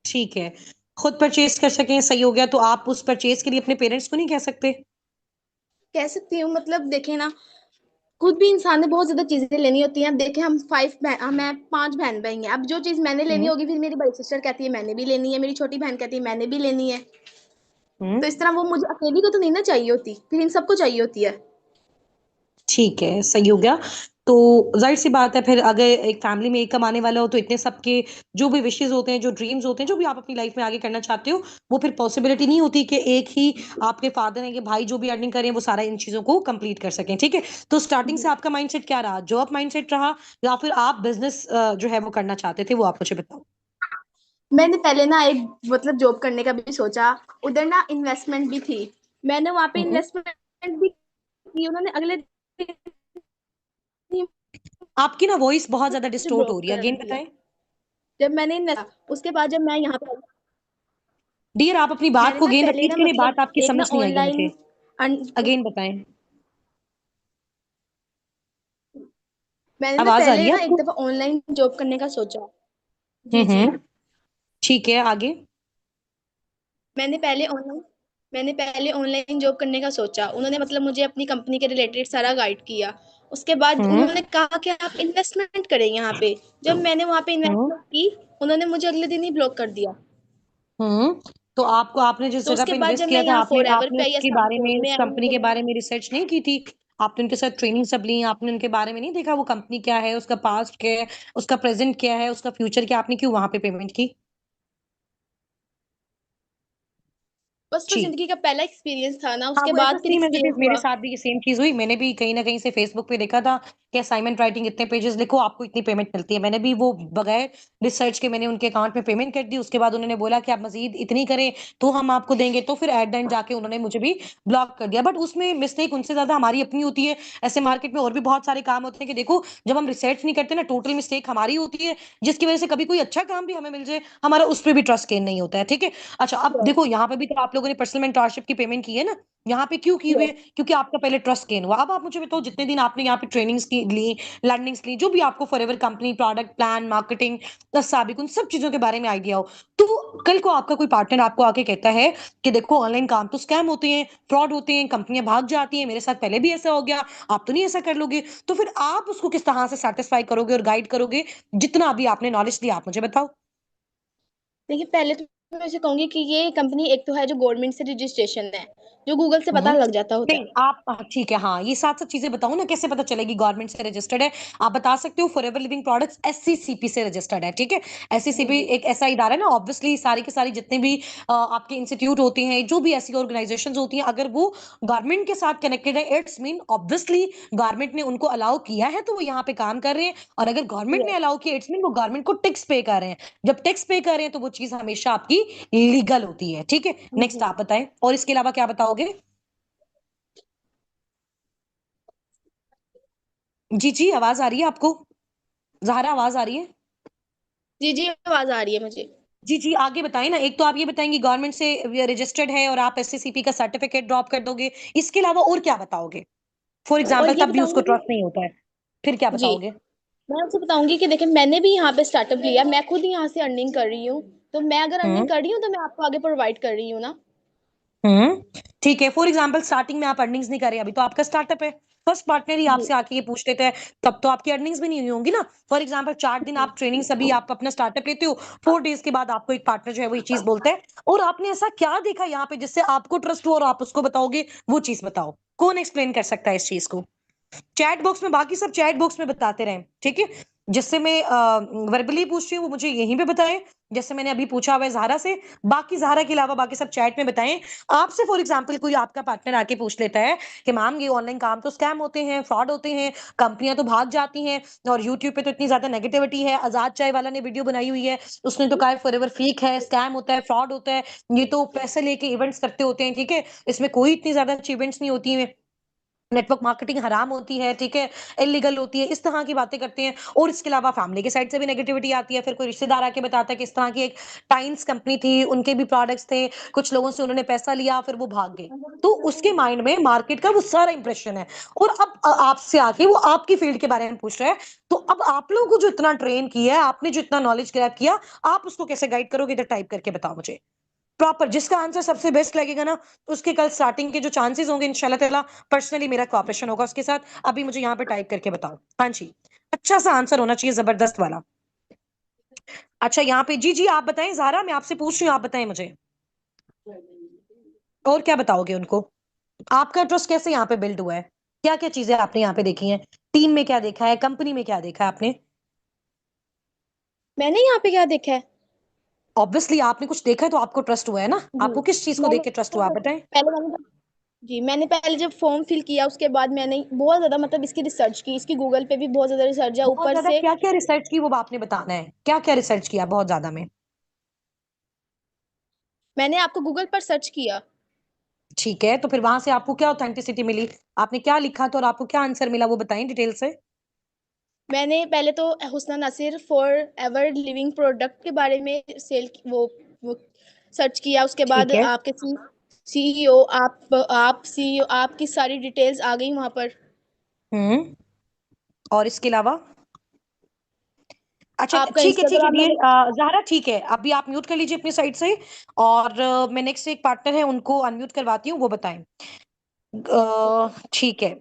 Speaker 1: ठीक है, खुद परचेज कर सकें, सही हो गया। तो आप उस परचेज के लिए अपने पेरेंट्स को नहीं कह सकते?
Speaker 3: कह सकती हूँ, मतलब देखे ना, खुद भी इंसान ने बहुत ज्यादा चीजें लेनी होती हैं। अब देखें, मैं 5 बहन भाई हैं। अब जो चीज मैंने लेनी
Speaker 1: हम्म
Speaker 3: होगी, फिर मेरी बड़ी सिस्टर कहती है मैंने भी लेनी है, मेरी छोटी बहन कहती है मैंने भी लेनी है।
Speaker 1: हम्म,
Speaker 3: तो इस तरह वो मुझे अकेली को तो नहीं ना चाहिए होती, फिर इन सबको चाहिए होती है।
Speaker 1: ठीक है, सही हो गया। तो जाहिर सी बात है, फिर अगर एक फैमिली में एक कमाने वाला हो तो इतने सबके जो भी विशेष होते हैं, जो ड्रीम्स होते हैं, जो भी आप अपनी लाइफ में आगे करना चाहते हो, वो फिर पॉसिबिलिटी नहीं होती कि एक ही आपके फादर है कि भाई जो भी अर्निंग करें वो सारा इन चीजों को कंप्लीट कर सकें, ठीक है। तो स्टार्टिंग से आपका माइंडसेट क्या रहा, जॉब माइंडसेट रहा या फिर आप बिजनेस जो है वो करना चाहते थे, वो आप मुझे बताओ।
Speaker 3: मैंने पहले ना एक मतलब जॉब करने का भी सोचा, उधर ना इन्वेस्टमेंट भी थी। मैंने वहां पे
Speaker 1: हम्म,
Speaker 3: इन्वेस्टमेंट भी की, उन्होंने अगले दिन ही
Speaker 1: आपकी ना वॉइस बहुत ज्यादा
Speaker 3: मुझे
Speaker 1: डिस्टोर्ट हो
Speaker 3: ब्लॉक
Speaker 1: रही है,
Speaker 3: कर
Speaker 1: अगेन
Speaker 3: दिया।
Speaker 1: बताएं।
Speaker 3: जब मैंने उसके बाद जब मैं यहाँ पे
Speaker 1: डियर, आप अपनी बात
Speaker 3: मैंने
Speaker 1: को
Speaker 3: ना
Speaker 1: अगेन
Speaker 3: पहले
Speaker 1: रिपीट
Speaker 3: ना
Speaker 1: करें,
Speaker 3: मतलब
Speaker 1: बात आपकी
Speaker 3: एक ना
Speaker 1: समझ नहीं आई मुझे,
Speaker 3: ऑनलाइन
Speaker 1: अगेन बताएं।
Speaker 3: मैंने ना
Speaker 1: आवाज आ रही
Speaker 3: पहले
Speaker 1: है
Speaker 3: ना एक
Speaker 1: आपको?
Speaker 3: दफा ऑनलाइन जॉब करने का सोचा। जी जी।
Speaker 1: हम्म, ठीक है, आगे।
Speaker 3: मैंने पहले ऑनलाइन मैंने पहले ऑनलाइन जॉब करने का सोचा, उन्होंने मतलब मुझे अपनी कंपनी के रिलेटेड सारा गाइड किया। उसके बाद
Speaker 1: हम्म
Speaker 3: उन्होंने कहा कि आप इन्वेस्टमेंट करें यहाँ पे। जब मैंने वहाँ पे
Speaker 1: हम्म
Speaker 3: इन्वेस्टमेंट की, उन्होंने मुझे अगले दिन ही ब्लॉक कर दिया।
Speaker 1: तो आपको, आपने जिस
Speaker 3: तो
Speaker 1: जगह
Speaker 3: उसके
Speaker 1: पे
Speaker 3: बाद
Speaker 1: इन्वेस्ट
Speaker 3: जब
Speaker 1: किया
Speaker 3: मैं
Speaker 1: था,
Speaker 3: यहाँ
Speaker 1: आपने
Speaker 3: फॉर एवर
Speaker 1: आपने
Speaker 3: पे आई या
Speaker 1: उसके बारे में,
Speaker 3: स्नैपडील में
Speaker 1: उस
Speaker 3: आई
Speaker 1: कंपनी के
Speaker 3: तो
Speaker 1: बारे में रिसर्च नहीं की थी? आपने उनके साथ ट्रेनिंग सब ली, आपने उनके बारे में नहीं देखा वो कंपनी क्या है, उसका पास्ट क्या है, उसका प्रेजेंट क्या है, उसका फ्यूचर क्या, आपने क्यों वहां पे पेमेंट की?
Speaker 3: बस वो
Speaker 1: जी,
Speaker 3: जिंदगी का पहला एक्सपीरियंस था ना,
Speaker 1: हाँ
Speaker 3: उसके
Speaker 1: वो ऐसा
Speaker 3: बाद फिर
Speaker 1: same as it is
Speaker 3: experience
Speaker 1: मेरे
Speaker 3: हुआ।
Speaker 1: साथ भी ये सेम चीज हुई। मैंने भी कहीं ना कहीं से फेसबुक पे देखा था कि असाइनमेंट राइटिंग इतने पेजेस लिखो, आपको इतनी पेमेंट मिलती है। मैंने भी वो बगैर रिसर्च के मैंने उनके अकाउंट में पेमेंट कर दी। उसके बाद उन्होंने बोला कि आप मजीद इतनी करें तो हम आपको देंगे, तो फिर एट द एंड जाके उन्होंने मुझे भी ब्लॉक कर दिया। बट उसमें मिस्टेक उनसे ज्यादा हमारी अपनी होती है। ऐसे मार्केट में और भी बहुत सारे काम होते हैं कि देखो, जब हम रिसर्च नहीं करते ना, टोटल मिस्टेक हमारी होती है, जिसकी वजह से कभी कोई अच्छा काम भी हमें मिल जाए, हमारा उस पर भी ट्रस्ट गेन नहीं होता है, ठीक है। अच्छा, अब देखो यहाँ पे भी तो आप लोगों ने पर्सनल मेंटरशिप की पेमेंट की है ना, यहाँ पे क्यों की हुई है? क्योंकि आपका पहले ट्रस्ट गेन हुआ। अब आप मुझे बताओ, जितने दिन आपने यहाँ पे ट्रेनिंग्स की ली, लर्निंग्स ली, जो भी आपको forever company, product plan, marketing, साबिक, उन सब चीजों के बारे में आइडिया हो, तो कल को आपका कोई पार्टनर आपको आके कहता है कि देखो ऑनलाइन काम तो स्कैम होते हैं, फ्रॉड होते हैं, कंपनियां भाग जाती हैं, मेरे साथ पहले भी ऐसा हो गया, आप तो नहीं ऐसा कर लोगे, तो फिर आप उसको किस तरह से सेटिस्फाई करोगे और गाइड करोगे? जितना अभी आपने नॉलेज दिया, आप मुझे बताओ।
Speaker 3: देखिए, पहले तो मैं ऐसे कहूंगी कि ये कंपनी एक तो है जो गवर्नमेंट से रजिस्ट्रेशन है, जो गूगल से पता
Speaker 1: हम्म।
Speaker 3: लग जाता होता है।
Speaker 1: नहीं आप ठीक है, हाँ ये सात सात चीजें बताओ ना, कैसे पता चलेगी गवर्नमेंट से रजिस्टर्ड है? आप बता सकते हो फॉरएवर लिविंग प्रोडक्ट्स एससीसीपी से रजिस्टर्ड है, ठीक है। एससीसीपी एक ऐसा इदारा है ना, ऑब्वियसली सारी के सारी जितने भी आपके इंस्टीट्यूट होते हैं, जो भी ऐसी ऑर्गेनाइजेशन होती हैं, अगर वो गवर्नमेंट के साथ कनेक्टेड है, इट्स मीन ऑब्वियसली गवर्नमेंट ने उनको अलाउ किया है, तो वो यहाँ पे काम कर रहे हैं। और अगर गवर्नमेंट ने
Speaker 3: Yes.
Speaker 1: अलाउ किया, इट्स मीन वो गवर्नमेंट को टैक्स पे कर रहे हैं। जब टैक्स पे कर रहे हैं तो वो चीज हमेशा आपकी लीगल होती है, ठीक है। नेक्स्ट आप बताएं, और इसके अलावा क्या बताओगे? जी जी, आवाज आ रही है आपको? ज़हरा आवाज आ रही है?
Speaker 3: जी जी, आवाज आ रही है मुझे।
Speaker 1: जी जी, आगे बताएं ना। एक तो आप ये बताएंगे गवर्नमेंट से रजिस्टर्ड है और आप एससीसीपी का सर्टिफिकेट ड्रॉप कर दोगे, इसके अलावा और क्या बताओगे? फॉर
Speaker 3: और
Speaker 1: एग्जाम्पल
Speaker 3: ये
Speaker 1: तब भी उसको
Speaker 3: बताऊंगी
Speaker 1: ट्रस्ट नहीं होता है, फिर क्या
Speaker 3: जी,
Speaker 1: बताओगे?
Speaker 3: मैं आपसे बताऊंगी कि देखिए मैंने भी यहाँ पे स्टार्टअप लिया, मैं खुद यहाँ से अर्निंग कर रही हूँ। तो मैं अगर अर्निंग
Speaker 1: हम्म।
Speaker 3: कर रही हूँ तो मैं आपको आगे प्रोवाइड कर रही हूँ ना।
Speaker 1: ठीक है। फॉर एग्जाम्पल स्टार्टिंग में आप अर्निंग्स नहीं कर रहे, अभी तो आपका स्टार्टअप है, फर्स्ट पार्टनर ही
Speaker 3: जी
Speaker 1: आपसे आके ये पूछ लेते हैं, तब तो आपकी अर्निंग्स भी नहीं हुई होंगी ना। फॉर एग्जाम्पल 4 दिन आप ट्रेनिंग, सभी आप अपना स्टार्टअप लेते हो, 4 डेज के बाद आपको एक पार्टनर जो है वो ये चीज बोलता है, और आपने ऐसा क्या देखा यहाँ पे जिससे आपको ट्रस्ट हो और आप उसको बताओगे, वो चीज बताओ। कौन एक्सप्लेन कर सकता है इस चीज को? चैट बॉक्स में, बाकी सब चैट बॉक्स में बताते रहें, ठीक है। जिससे मैं वर्बली पूछ रही हूँ वो मुझे यहीं पे बताएं, जैसे मैंने अभी पूछा हुआ है ज़ाहरा से। बाकी ज़ाहरा के अलावा बाकी सब चैट में बताएं। आपसे फॉर एग्जांपल कोई आपका पार्टनर आके पूछ लेता है कि मैम ये ऑनलाइन काम तो स्कैम होते हैं, फ्रॉड होते हैं, कंपनियां तो भाग जाती हैं, और यूट्यूब पे तो इतनी ज्यादा नेगेटिविटी है, आजाद चाय वाला ने वीडियो बनाई हुई है, उसने तो कहा फॉरएवर फेक है, स्कैम होता है, फ्रॉड होता है, ये तो पैसे लेके इवेंट्स करते होते हैं, ठीक है, इसमें कोई इतनी ज्यादा अचीवमेंट्स नहीं होती हैं, नेटवर्क मार्केटिंग हराम होती है, ठीक है, इलीगल होती है, इस तरह की बातें करते हैं। और इसके अलावा फैमिली के साइड से भी नेगेटिविटी आती है, फिर कोई रिश्तेदार आके बताता है कि इस तरह की एक टाइम्स कंपनी थी, उनके भी प्रोडक्ट्स थे, कुछ लोगों से उन्होंने पैसा लिया, फिर वो भाग गए। तो उसके माइंड में मार्केट का वो सारा इंप्रेशन है, और अब आपसे आके वो आपकी फील्ड के बारे में पूछ रहा है। तो अब आप लोगों को जो इतना ट्रेन किया है, आपने जो इतना नॉलेज ग्रैब किया, आप उसको कैसे गाइड करोगे? इधर टाइप करके बताओ मुझे प्रॉपर। जिसका आंसर सबसे बेस्ट लगेगा ना, उसके कल स्टार्टिंग के जो चांसेस होंगे, इंशाल्लाह ताला पर्सनली मेरा कॉपरेशन होगा उसके साथ। अभी मुझे यहाँ पे टाइप करके बताओ। हाँ जी, अच्छा सा आंसर होना चाहिए, जबरदस्त वाला। अच्छा यहाँ पे जी जी, आप बताएं ज़ारा, मैं आपसे पूछ रही हूँ, आप बताएं मुझे और क्या बताओगे उनको? आपका ट्रस्ट कैसे यहाँ पे बिल्ड हुआ है? क्या क्या चीजें आपने यहाँ पे देखी हैं? टीम में क्या देखा है, कंपनी में क्या देखा है आपने?
Speaker 3: मैंने यहाँ पे क्या देखा है।
Speaker 1: ऑब्वियसली आपने कुछ देखा है तो आपको ट्रस्ट हुआ है ना।
Speaker 3: जी
Speaker 1: आपको किस चीज को देख
Speaker 3: मैंने
Speaker 1: के ट्रस्ट हुआ, आप बताएं।
Speaker 3: पहले मैंने जी मैंने पहले जब फॉर्म फिल किया उसके बाद मैंने बहुत ज्यादा मतलब इसकी रिसर्च की, इसकी गूगल पे भी बहुत ज्यादा रिसर्च है
Speaker 1: बहुत
Speaker 3: ऊपर
Speaker 1: ज्यादा
Speaker 3: से।
Speaker 1: क्या क्या रिसर्च की, वो आपने बताना है, क्या क्या रिसर्च किया बहुत ज्यादा में?
Speaker 3: मैंने आपको गूगल पर सर्च किया।
Speaker 1: ठीक है, तो फिर वहां से आपको क्या ऑथेंटिसिटी मिली? आपने क्या लिखा था और आपको क्या आंसर मिला, वो बताएं डिटेल से।
Speaker 3: मैंने पहले तो Husna Nasir forever living product के बारे में वो सर्च किया। उसके बाद
Speaker 1: ठीक है।
Speaker 3: आपके सीईओ, आप सीईओ, आपकी सारी डिटेल्स आ गई वहां पर।
Speaker 1: हम्म। और इसके अलावा? अच्छा
Speaker 3: आपका
Speaker 1: ठीक है
Speaker 3: इंस्टाग्राम
Speaker 1: डियर
Speaker 3: मैंने
Speaker 1: ज़ाहरा, ठीक है, अभी आप म्यूट कर लीजिए अपनी साइड से, और मैं नेक्स्ट एक पार्टनर है उनको अनम्यूट करवाती हूँ, वो बताएं। ठीक है।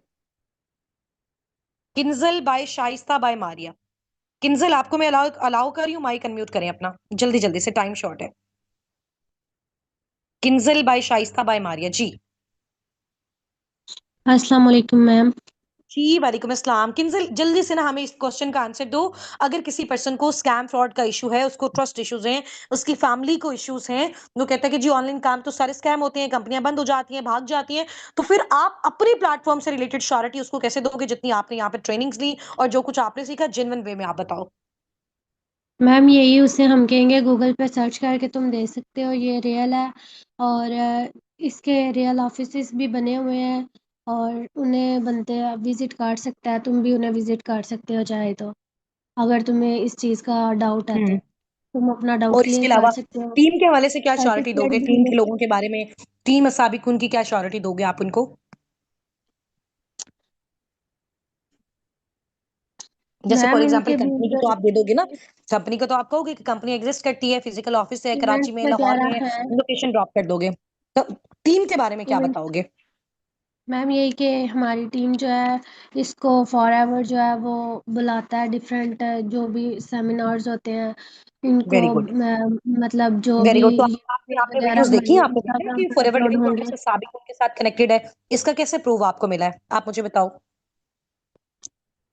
Speaker 1: Kinjal by Shaista by Maria. Kinjal आपको मैं अलाउ अलाउ कर रही हूँ, माइक अनम्यूट करें अपना, जल्दी जल्दी से, टाइम शॉर्ट है। किंजल बाय शाइस्ता बाय मारिया जी।
Speaker 4: अस्सलाम वालेकुम मैम।
Speaker 1: जी वालेकुम अस्सलाम। किंजल जल्दी से ना हमें इस क्वेश्चन का आंसर दो। अगर किसी पर्सन को स्कैम फ्रॉड का इशू है, उसको ट्रस्ट इश्यूज हैं, उसकी फैमिली को इश्यूज हैं, वो कहता है कि जी ऑनलाइन काम तो सारे स्कैम होते हैं, कंपनियां बंद हो जाती हैं, भाग जाती हैं, तो फिर आप अपने प्लेटफॉर्म से रिलेटेड श्योरिटी उसको कैसे दोगे, जितनी आपने यहाँ पे ट्रेनिंग्स ली और जो कुछ आपने सीखा, जेन्युइन वे में आप बताओ।
Speaker 4: मैम यही उसे हम कहेंगे गूगल पे सर्च करके तुम दे सकते हो, ये रियल है। और इसके रियल ऑफिसेस भी बने हुए हैं और उन्हें बनते विजिट कर सकता है, तुम भी उन्हें विजिट कर सकते हो चाहे तो। अगर तुम्हें इस चीज़ का डाउट है तो
Speaker 1: हम्म।
Speaker 4: तुम अपना डाउट
Speaker 1: और इसके
Speaker 4: क्लियर कर
Speaker 1: अलावा
Speaker 4: सकते हो।
Speaker 1: टीम के हवाले से क्या श्योरिटी
Speaker 4: सर्टिफिकेट
Speaker 1: दोगे,
Speaker 4: भी
Speaker 1: टीम
Speaker 4: मिले।
Speaker 1: के लोगों के बारे में, टीम असाबिक उनकी क्या श्योरिटी दोगे आप उनको? जैसे फॉर
Speaker 4: मैम
Speaker 1: एग्जांपल
Speaker 4: इनके भी
Speaker 1: कंपनी की तो आप दे दोगे ना, कंपनी का तो आप कहोगे कि कंपनी एग्जिस्ट करती है, फिजिकल ऑफिस है कराची
Speaker 4: इवेंट्स
Speaker 1: में, लाहौर में,
Speaker 4: वगैरह हैं।
Speaker 1: लोकेशन ड्रॉप कर दोगे, तो टीम के बारे में क्या
Speaker 4: इवेंट्स
Speaker 1: बताओगे?
Speaker 4: मैम यही कि हमारी टीम जो है इसको फॉर एवर जो है वो बुलाता है, डिफरेंट जो भी सेमिनार्स होते हैं इनको
Speaker 1: वेरी गुड,
Speaker 4: मतलब जो
Speaker 1: वेरी
Speaker 4: भी
Speaker 1: गुड। तो आपने
Speaker 4: वीडियोस
Speaker 1: आपने
Speaker 4: वगैरह
Speaker 1: वीडियोस देखी हैं,
Speaker 4: हमारे
Speaker 1: आपने देखा है
Speaker 4: इंस्टाग्राम
Speaker 1: कि
Speaker 4: पे
Speaker 1: फॉरएवर
Speaker 4: अपलोड
Speaker 1: लिविंग
Speaker 4: होंगे।
Speaker 1: प्रोडक्ट्स साबिक उनके साथ कनेक्टेड है? इसका कैसे प्रूव आपको मिला है, आप मुझे बताओ।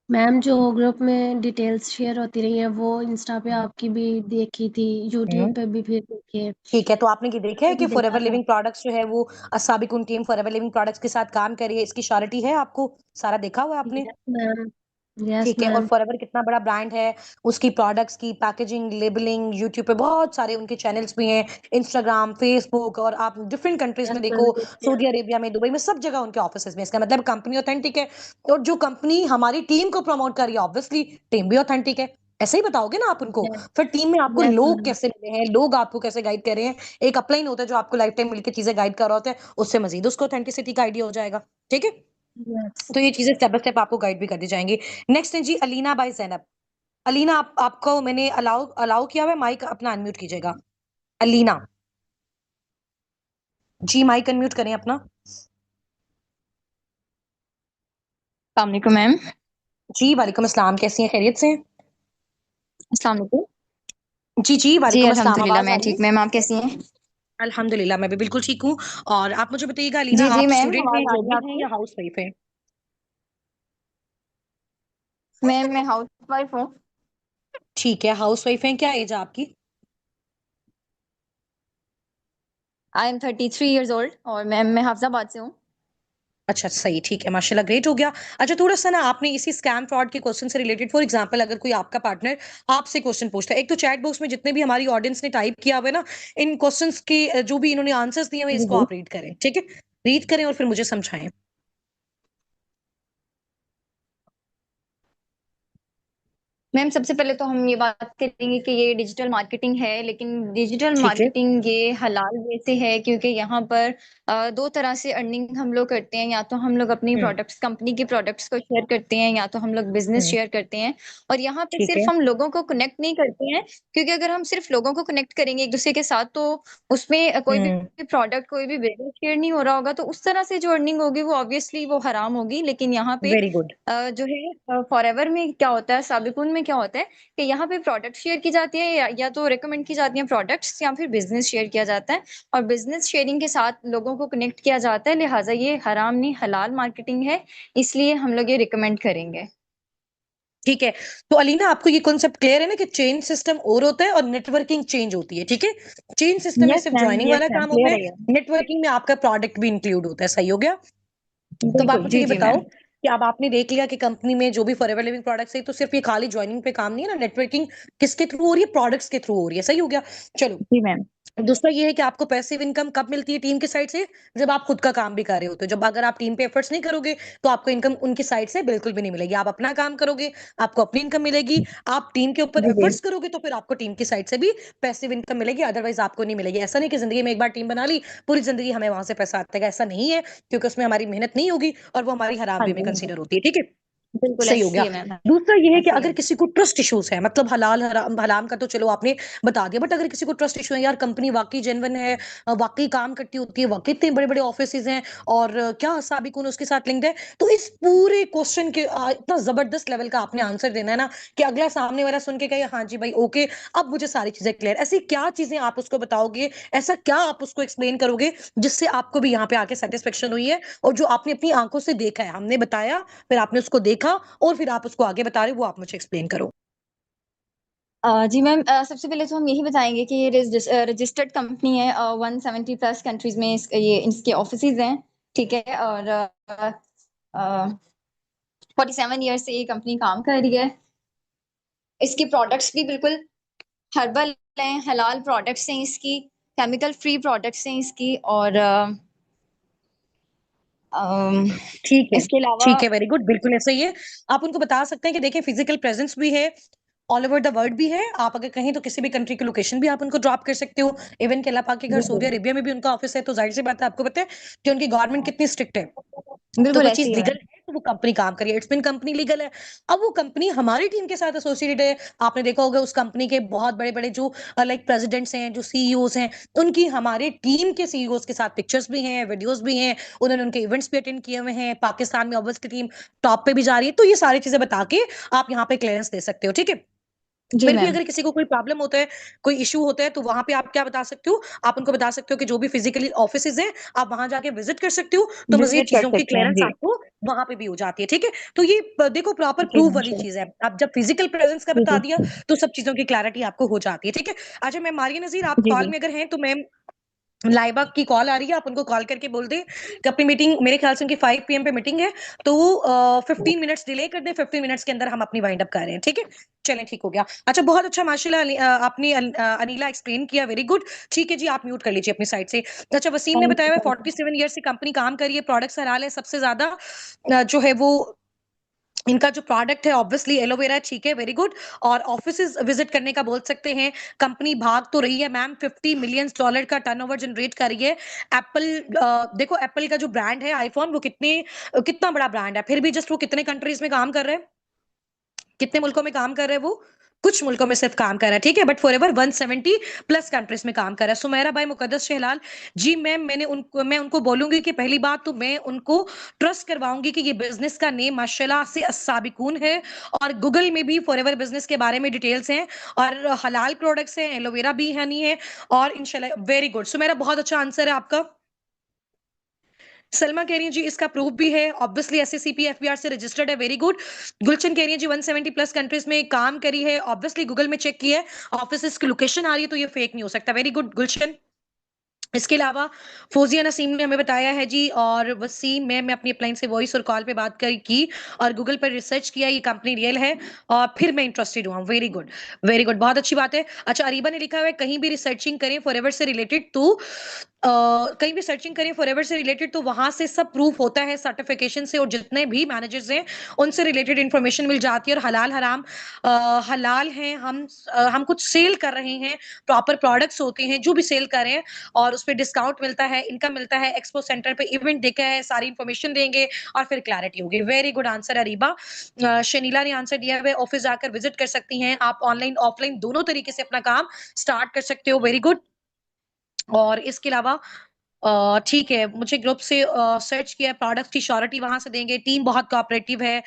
Speaker 4: मैम जो ग्रुप में डिटेल्स शेयर होती रही हैं वो इंस्टा पे आपकी भी देखी थी, यूट्यूब
Speaker 1: हम्म,
Speaker 4: पे भी फिर देखी है,
Speaker 1: ठीक है। तो आपने ये देखा है
Speaker 4: ये भी
Speaker 1: कि
Speaker 4: देखा
Speaker 1: फॉरएवर
Speaker 4: था।
Speaker 1: लिविंग प्रोडक्ट्स जो है वो साबिकुन टीम फॉरएवर लिविंग प्रोडक्ट्स के साथ काम कर रही है, इसकी श्योरिटी है आपको? सारा देखा हुआ है आपने?
Speaker 4: यस मैम, यस
Speaker 1: ठीक है। और
Speaker 4: मैम।
Speaker 1: फॉरएवर कितना बड़ा ब्रांड है, उसकी प्रोडक्ट्स की पैकेजिंग, लेबलिंग, यूट्यूब पे बहुत सारे उनके चैनल्स भी हैं, इंस्टाग्राम, फेसबुक, और आप डिफरेंट कंट्रीज
Speaker 4: यस
Speaker 1: में
Speaker 4: मैम
Speaker 1: देखो,
Speaker 4: देखते हैं।
Speaker 1: सऊदी अरेबिया में, दुबई में, सब जगह उनके ऑफिसेज में। इसका मतलब कंपनी ऑथेंटिक है। और जो कंपनी हमारी टीम को प्रमोट कर रही है, ऑब्वियसली टीम भी ऑथेंटिक है। ऐसे ही बताओगे ना आप उनको।
Speaker 4: यस,
Speaker 1: फिर टीम में आपको
Speaker 4: यस
Speaker 1: लोग
Speaker 4: मैम।
Speaker 1: कैसे मिले हैं, लोग आपको कैसे गाइड कर रहे हैं, एक अपलाइन होता है जो आपको लाइफ टाइम मिलकर चीजें गाइड कर रहा होता है, उससे मजीद उसको ऑथेंटिसिटी का आइडिया हो जाएगा। ठीक है।
Speaker 4: यस।
Speaker 1: तो ये चीजें स्टेप बाय स्टेप आपको गाइड भी कर दी जाएंगी। नेक्स्ट है जी अलीना बाई जैनब। अलीना, आपको मैंने अलाउ अलाउ किया हुआ है, माइक अपना अनम्यूट कीजिएगा। अलीना जी, माइक अनम्यूट करें अपना।
Speaker 5: अस्सलाम वालेकुम मैम।
Speaker 1: जी वालेकुम अस्सलाम, कैसी हैं, खैरियत से हैं?
Speaker 5: अस्सलाम वालेकुम।
Speaker 1: जी जी
Speaker 5: जी
Speaker 1: वालेकुम अस्सलाम,
Speaker 5: अल्हम्दुलिल्लाह
Speaker 1: आवाज आ
Speaker 5: मैं
Speaker 1: रही है?
Speaker 5: ठीक। मैम आप कैसी हैं?
Speaker 1: अल्हम्दुलिल्लाह, मैं भी बिल्कुल ठीक हूँ। और आप मुझे बताइएगा अलीना,
Speaker 5: जी जी
Speaker 1: आप
Speaker 5: मैम,
Speaker 1: स्टूडेंट हैं,
Speaker 5: आवाज आ रही है
Speaker 1: जॉब हैं
Speaker 5: आपकी?
Speaker 1: या हाउस वाइफ हैं?
Speaker 5: मैम मैं हाउस वाइफ हूँ।
Speaker 1: ठीक है, हाउस वाइफ हैं। क्या एज है आपकी?
Speaker 5: आई एम 33 ईयर्स ओल्ड और मैम मैं हाफिजाबाद से हूँ।
Speaker 1: अच्छा, सही, ठीक है, माशाल्लाह, ग्रेट हो गया। अच्छा, थोड़ा सा ना आपने इसी स्कैम फ्रॉड के क्वेश्चन से रिलेटेड, फॉर एग्जांपल अगर कोई आपका पार्टनर आपसे क्वेश्चन पूछता है, एक तो चैट बॉक्स में जितने भी हमारी ऑडियंस ने टाइप किया हुआ है ना, इन क्वेश्चंस के जो भी इन्होंने आंसर्स दिए हुए हैं,
Speaker 5: जी
Speaker 1: इसको
Speaker 5: जी।
Speaker 1: आप रीड करें, ठीक है? रीड करें और फिर मुझे समझाएं।
Speaker 5: मैम सबसे पहले तो हम ये बात करेंगे कि ये डिजिटल मार्केटिंग है, लेकिन डिजिटल
Speaker 1: ठीक है।
Speaker 5: मार्केटिंग ये हलाल वे से है, क्योंकि यहाँ पर दो तरह से अर्निंग हम लोग करते हैं। या तो हम लोग अपनी
Speaker 1: हम्म।
Speaker 5: प्रोडक्ट्स, कंपनी के प्रोडक्ट्स को शेयर करते हैं, या तो हम लोग बिजनेस
Speaker 1: हम्म।
Speaker 5: शेयर करते हैं। और यहाँ पे
Speaker 1: ठीक है।
Speaker 5: सिर्फ हम लोगों को कनेक्ट नहीं करते हैं, क्योंकि अगर हम सिर्फ लोगों को कनेक्ट करेंगे एक दूसरे के साथ, तो उसमें कोई भी
Speaker 1: हम्म।
Speaker 5: प्रोडक्ट, कोई भी बिजनेस शेयर नहीं हो रहा होगा, तो उस तरह से जो अर्निंग होगी वो ऑब्वियसली वो हराम होगी। लेकिन यहाँ पे
Speaker 1: वेरी गुड।
Speaker 5: जो है फॉरएवर में क्या होता है, साबिकुन में क्या होता है कि यहाँ पे प्रोडक्ट शेयर की जाती है, या तो रिकमेंड की जाती हैं प्रोडक्ट्स, या फिर बिजनेस शेयर किया जाता है। और बिजनेस शेयरिंग के साथ लोगों को कनेक्ट किया जाता है, लिहाजा ये हराम नहीं हलाल मार्केटिंग है, इसलिए हम लोग ये रिकमेंड करेंगे।
Speaker 1: ठीक है। तो अलीना, आपको ये कॉन्सेप्ट क्लियर है ना कि चेन सिस्टम और होता है और नेटवर्किंग चेंज होती है, ठीक है? चेन सिस्टम में
Speaker 5: यस
Speaker 1: सिर्फ
Speaker 5: मैम,
Speaker 1: ज्वाइनिंग
Speaker 5: यस
Speaker 1: वाला
Speaker 5: मैम,
Speaker 1: काम होता
Speaker 5: क्लियर
Speaker 1: है,
Speaker 5: है ये।
Speaker 1: नेटवर्किंग में आपका प्रोडक्ट भी इंक्लूड होता है, सही हो गया? तो आप
Speaker 5: बिल्कुल,
Speaker 1: मुझे
Speaker 5: जी
Speaker 1: ये
Speaker 5: जी
Speaker 1: बताओ
Speaker 5: मैम।
Speaker 1: कि अब आपने देख लिया कि कंपनी में जो भी फॉरएवर लिविंग प्रोडक्ट्स है, तो सिर्फ ये खाली ज्वाइनिंग पे काम नहीं है ना, नेटवर्किंग किसके थ्रू हो रही है? प्रोडक्ट्स के थ्रू हो रही है, सही हो गया? चलो,
Speaker 5: जी मैम।
Speaker 1: दूसरा ये है कि आपको पैसिव इनकम कब मिलती है टीम की साइड से? जब आप खुद का काम भी कर रहे होते हो। जब अगर आप टीम पे एफर्ट्स नहीं करोगे, तो आपको इनकम उनकी साइड से बिल्कुल भी नहीं मिलेगी। आप अपना काम करोगे, आपको अपनी इनकम मिलेगी। आप टीम के ऊपर
Speaker 5: जी जी।
Speaker 1: एफर्ट्स करोगे, तो फिर आपको टीम की साइड से भी पैसिव इनकम मिलेगी, अदरवाइज आपको नहीं मिलेगी। ऐसा नहीं कि जिंदगी में एक बार टीम बना ली, पूरी जिंदगी हमें वहां से पैसा आता है, ऐसा नहीं है, क्योंकि उसमें हमारी मेहनत नहीं होगी और वो हमारी हराम
Speaker 5: हाँ
Speaker 1: वे में
Speaker 5: जी, हाँ जी।
Speaker 1: कंसीडर होती है, ठीक है?
Speaker 5: बिल्कुल
Speaker 1: सही हो
Speaker 5: ऐसी
Speaker 1: गया।
Speaker 5: है मैम।
Speaker 1: दूसरा ये है कि
Speaker 5: ऐसी है।
Speaker 1: अगर किसी को ट्रस्ट इश्यूज है, मतलब हलाल हराम, हलाम का तो चलो आपने बता दिया, बट अगर किसी को ट्रस्ट इशू है, यार कंपनी वाकई जेन्युइन है, वाकई काम करती होती है, वाकई इतने बड़े बड़े ऑफिसेज हैं, और क्या साबिकुन उसके साथ लिंक्ड है, तो इस पूरे क्वेश्चन के इतना जबरदस्त लेवल का आपने आंसर देना है ना, कि अगला सामने वाला सुन के कहे हाँ जी भाई ओके, अब मुझे सारी चीजें क्लियर। ऐसी क्या चीजें आप उसको बताओगे, ऐसा क्या आप उसको एक्सप्लेन करोगे, जिससे आपको भी यहाँ पे आके सेटिस्फेक्शन हुई है, और जो आपने अपनी आंखों से देखा है, हमने बताया, फिर आपने उसको देखा, और फिर आप उसको आगे बता रहे हो, वो आप मुझे एक्सप्लेन करो।
Speaker 5: जी मैम, सबसे पहले तो हम यही बताएंगे कि ये रजिस्टर्ड कंपनी है। 170 प्लस कंट्रीज में ये इसके ऑफिसेज हैं। ठीक है। और 47 ईयर से ये कंपनी काम कर रही है। इसके प्रोडक्ट्स भी बिल्कुल हर्बल हैं, हलाल प्रोडक्ट्स हैं इसकी, केमिकल फ्री प्रोडक्ट्स हैं इसकी। और अम,
Speaker 1: ठीक है।
Speaker 5: इसके अलावा
Speaker 1: ठीक है, वेरी गुड, बिल्कुल ऐसा ही है। आप उनको बता सकते हैं कि देखिए, फिजिकल प्रेजेंस भी है, ऑल ओवर द वर्ल्ड भी है। आप अगर कहें तो किसी भी कंट्री की लोकेशन भी आप उनको ड्रॉप कर सकते हो। इवन के अल्लाह पाक के घर सऊदी
Speaker 5: बिल्कुल
Speaker 1: अरेबिया में भी उनका ऑफिस है, तो जाहिर सी बात है, आपको पता है कि उनकी गवर्नमेंट कितनी स्ट्रिक्ट है। तो
Speaker 5: बिल्कुल
Speaker 1: वो
Speaker 5: ऐसी
Speaker 1: चीज
Speaker 5: है
Speaker 1: लीगल
Speaker 5: मैम।
Speaker 1: है, तो वो कंपनी काम करिए, इट्स बिन कंपनी लीगल है। अब वो कंपनी हमारी टीम के साथ एसोसिएटेड है। आपने देखा होगा उस कंपनी के बहुत बड़े बड़े जो लाइक प्रेसिडेंट्स हैं, जो सीईओज हैं, उनकी हमारे टीम के सीईओज के साथ पिक्चर्स भी हैं, वीडियोस भी हैं। उन्होंने उनके इवेंट्स भी अटेंड किए हुए हैं। पाकिस्तान में ऑब्वियसली टीम टॉप पे भी जा रही है। तो ये सारी चीजें बता के आप यहाँ पे क्लियरेंस दे सकते हो, ठीक है?
Speaker 5: जी
Speaker 1: फिर भी
Speaker 5: मैम।
Speaker 1: अगर किसी को कोई प्रॉब्लम होता है, कोई इश्यू होता है, तो वहाँ पे आप क्या बता सकते हो? आप उनको बता सकते हो कि जो भी फिजिकली ऑफिसेज़ हैं, आप वहाँ जाके विज़िट कर सकते हो, तो मज़ीद
Speaker 5: विजिट कर
Speaker 1: चीज़ों की
Speaker 5: सकते हैं
Speaker 1: क्लीयरेंस
Speaker 5: जी।
Speaker 1: आपको वहाँ पे भी हो जाती है, ठीक है? तो ये प देखो प्रॉपर
Speaker 5: जी
Speaker 1: प्रूफ
Speaker 5: मैम
Speaker 1: वाली
Speaker 5: श्योर।
Speaker 1: चीज़ है। अब जब फिजिकल प्रेज़ेंस का
Speaker 5: जी
Speaker 1: बता
Speaker 5: जी।
Speaker 1: दिया, तो सब चीज़ों की क्लैरिटी आपको हो जाती है, ठीक है? अच्छा मैम मारिया नज़ीर आप
Speaker 5: जी
Speaker 1: कॉल
Speaker 5: जी।
Speaker 1: में अगर हैं, तो मैम लाइबा की कॉल आ रही है, आप उनको कॉल करके बोल दें कि अपनी मीटिंग मेरे ख्याल से उनकी 5 पीएम पे मीटिंग है, तो 15 मिनट्स डिले कर दें, 15 मिनट्स के अंदर हम अपनी वाइंड अप कर रहे हैं, ठीक है? चलें ठीक हो गया। अच्छा बहुत अच्छा माशाल्लाह आपने अनीला एक्सप्लेन किया, वेरी गुड। ठीक है जी, आप म्यूट कर लीजिए अपनी साइड से। अच्छा वसीम ने
Speaker 5: थैंक
Speaker 1: बताया
Speaker 5: यू
Speaker 1: हुआ है
Speaker 5: थैंक यू।
Speaker 1: 47 ईयर्स से कंपनी काम कर रही है, प्रोडक्ट्स हलाल है, सबसे ज़्यादा जो है वो इनका जो प्रोडक्ट है ऑब्वियसली एलोवेरा ठीक है, वेरी गुड। और ऑफिसेज विजिट करने का बोल सकते हैं। कंपनी भाग तो रही है मैम, 50 मिलियन डॉलर का टर्नओवर जनरेट कर रही है। एप्पल देखो एप्पल का जो ब्रांड है आईफोन, वो कितना बड़ा ब्रांड है, फिर भी जस्ट वो कितने कंट्रीज में काम कर रहे हैं, कितने मुल्कों में काम कर रहे हैं वो? कुछ मुल्कों में सिर्फ काम कर रहा है, ठीक है? बट फॉरएवर 170 प्लस कंट्रीज में काम कर रहा है। सुमेरा भाई मुकद्दस शहलाल, जी मैम मैं उनको बोलूंगी कि पहली बात तो मैं उनको ट्रस्ट करवाऊंगी कि ये बिजनेस का नेम माशाल्लाह से अस्साबिकून है, और गूगल में भी फॉरएवर बिजनेस के बारे में डिटेल्स हैं, और हलाल प्रोडक्ट्स हैं, एलोवेरा भी हनी है, और इंशाल्लाह वेरी गुड। सुमेरा बहुत अच्छा आंसर है आपका। सलमा कह रही है जी इसका प्रूफ भी है, ऑब्वियसली एसएससीपी एफबीआर से रजिस्टर्ड है, वेरी गुड। गुलशन कह रही है जी 170 प्लस कंट्रीज में काम करी है, ऑब्वियसली गूगल में चेक किया है, ऑफिस की लोकेशन आ रही है, तो ये फेक नहीं हो सकता, वेरी गुड गुलशन। इसके अलावा फौजिया नसीम ने हमें बताया है जी, और वसीम मैं अपनी अपलाइन से वॉइस और कॉल पे बात कर की और गूगल पर रिसर्च किया, ये कंपनी रियल है और फिर मैं इंटरेस्टेड हुआ, वेरी गुड वेरी गुड, बहुत अच्छी बात है। अच्छा अरीबा ने लिखा हुआ है कहीं भी रिसर्चिंग करें फॉरएवर से रिलेटेड तो कहीं भी सर्चिंग करें फॉरएवर से रिलेटेड तो वहां से सब प्रूफ होता है सर्टिफिकेशन से, और जितने भी मैनेजर्स हैं उनसे रिलेटेड इंफॉर्मेशन मिल जाती है, और हलाल हराम हलाल हैं, हम कुछ सेल कर रहे हैं, प्रॉपर प्रोडक्ट्स होते हैं जो भी सेल कर रहे हैं, और उस पर डिस्काउंट मिलता है, इनकम मिलता है, एक्सपो सेंटर पे इवेंट देखा है, सारी इंफॉर्मेशन देंगे और फिर क्लैरिटी होगी। Very good answer Areeba. Shanila ने आंसर दिया है ऑफिस जाकर विजिट कर सकती हैं आप, ऑनलाइन ऑफलाइन दोनों तरीके से अपना काम स्टार्ट कर सकते हो, वेरी गुड। और इसके अलावा ठीक है, मुझे ग्रुप से सर्च किया, प्रोडक्ट्स की श्योरिटी वहां से देंगे, टीम बहुत कोऑपरेटिव है।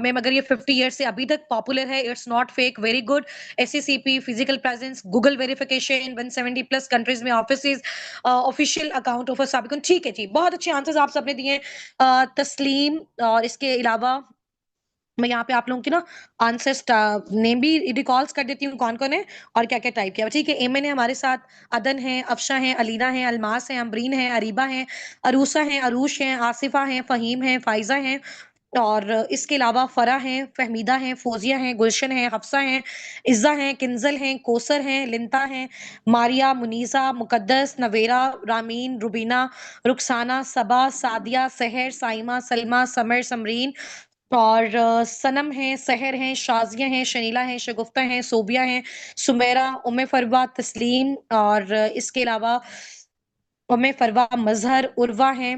Speaker 1: मैम अगर ये 50 ईयर्स से अभी तक पॉपुलर है, it's not fake, very good. SCCP physical presence, Google verification, 170 plus countries में ऑफिसेज, ऑफिशियल अकाउंट ऑफ साबिकुन, ठीक है जी, बहुत अच्छे आंसर्स आप सबने दिए हैं। तस्लीम, और इसके अलावा मैं यहाँ पे आप लोगों की ना आंसर्स नेम भी रिकॉल्स कर देती हूँ कौन कौन है और क्या क्या टाइप किया, ठीक है? एमएन है हमारे साथ, अदन है, अफशा है, अलीना है, अलमास है, अमरीन है, अरीबा है, अरूसा है, अरूश है, आसिफा है, फहीम है, फाइजा है, और इसके अलावा फरा है, फहमीदा है, फौजिया है, गुलशन है, हफ्सा है, इज्जा है, किंजल है, कोसर है, लिंता है, मारिया, मुनीसा, मुकद्दस, नवेरा, रामीन, रुबीना, रुखसाना, सबा, सादिया, सहर, साइमा, सलमा, समर, समरीन, और सनम है, सहर है, शाजिया है, शनीला है, शगुफ्ता है, सोबिया है, सुमेरा, उम्मे फरवा, तस्लीम, और इसके अलावा उम्मे फरवा, मजहर, उर्वा है,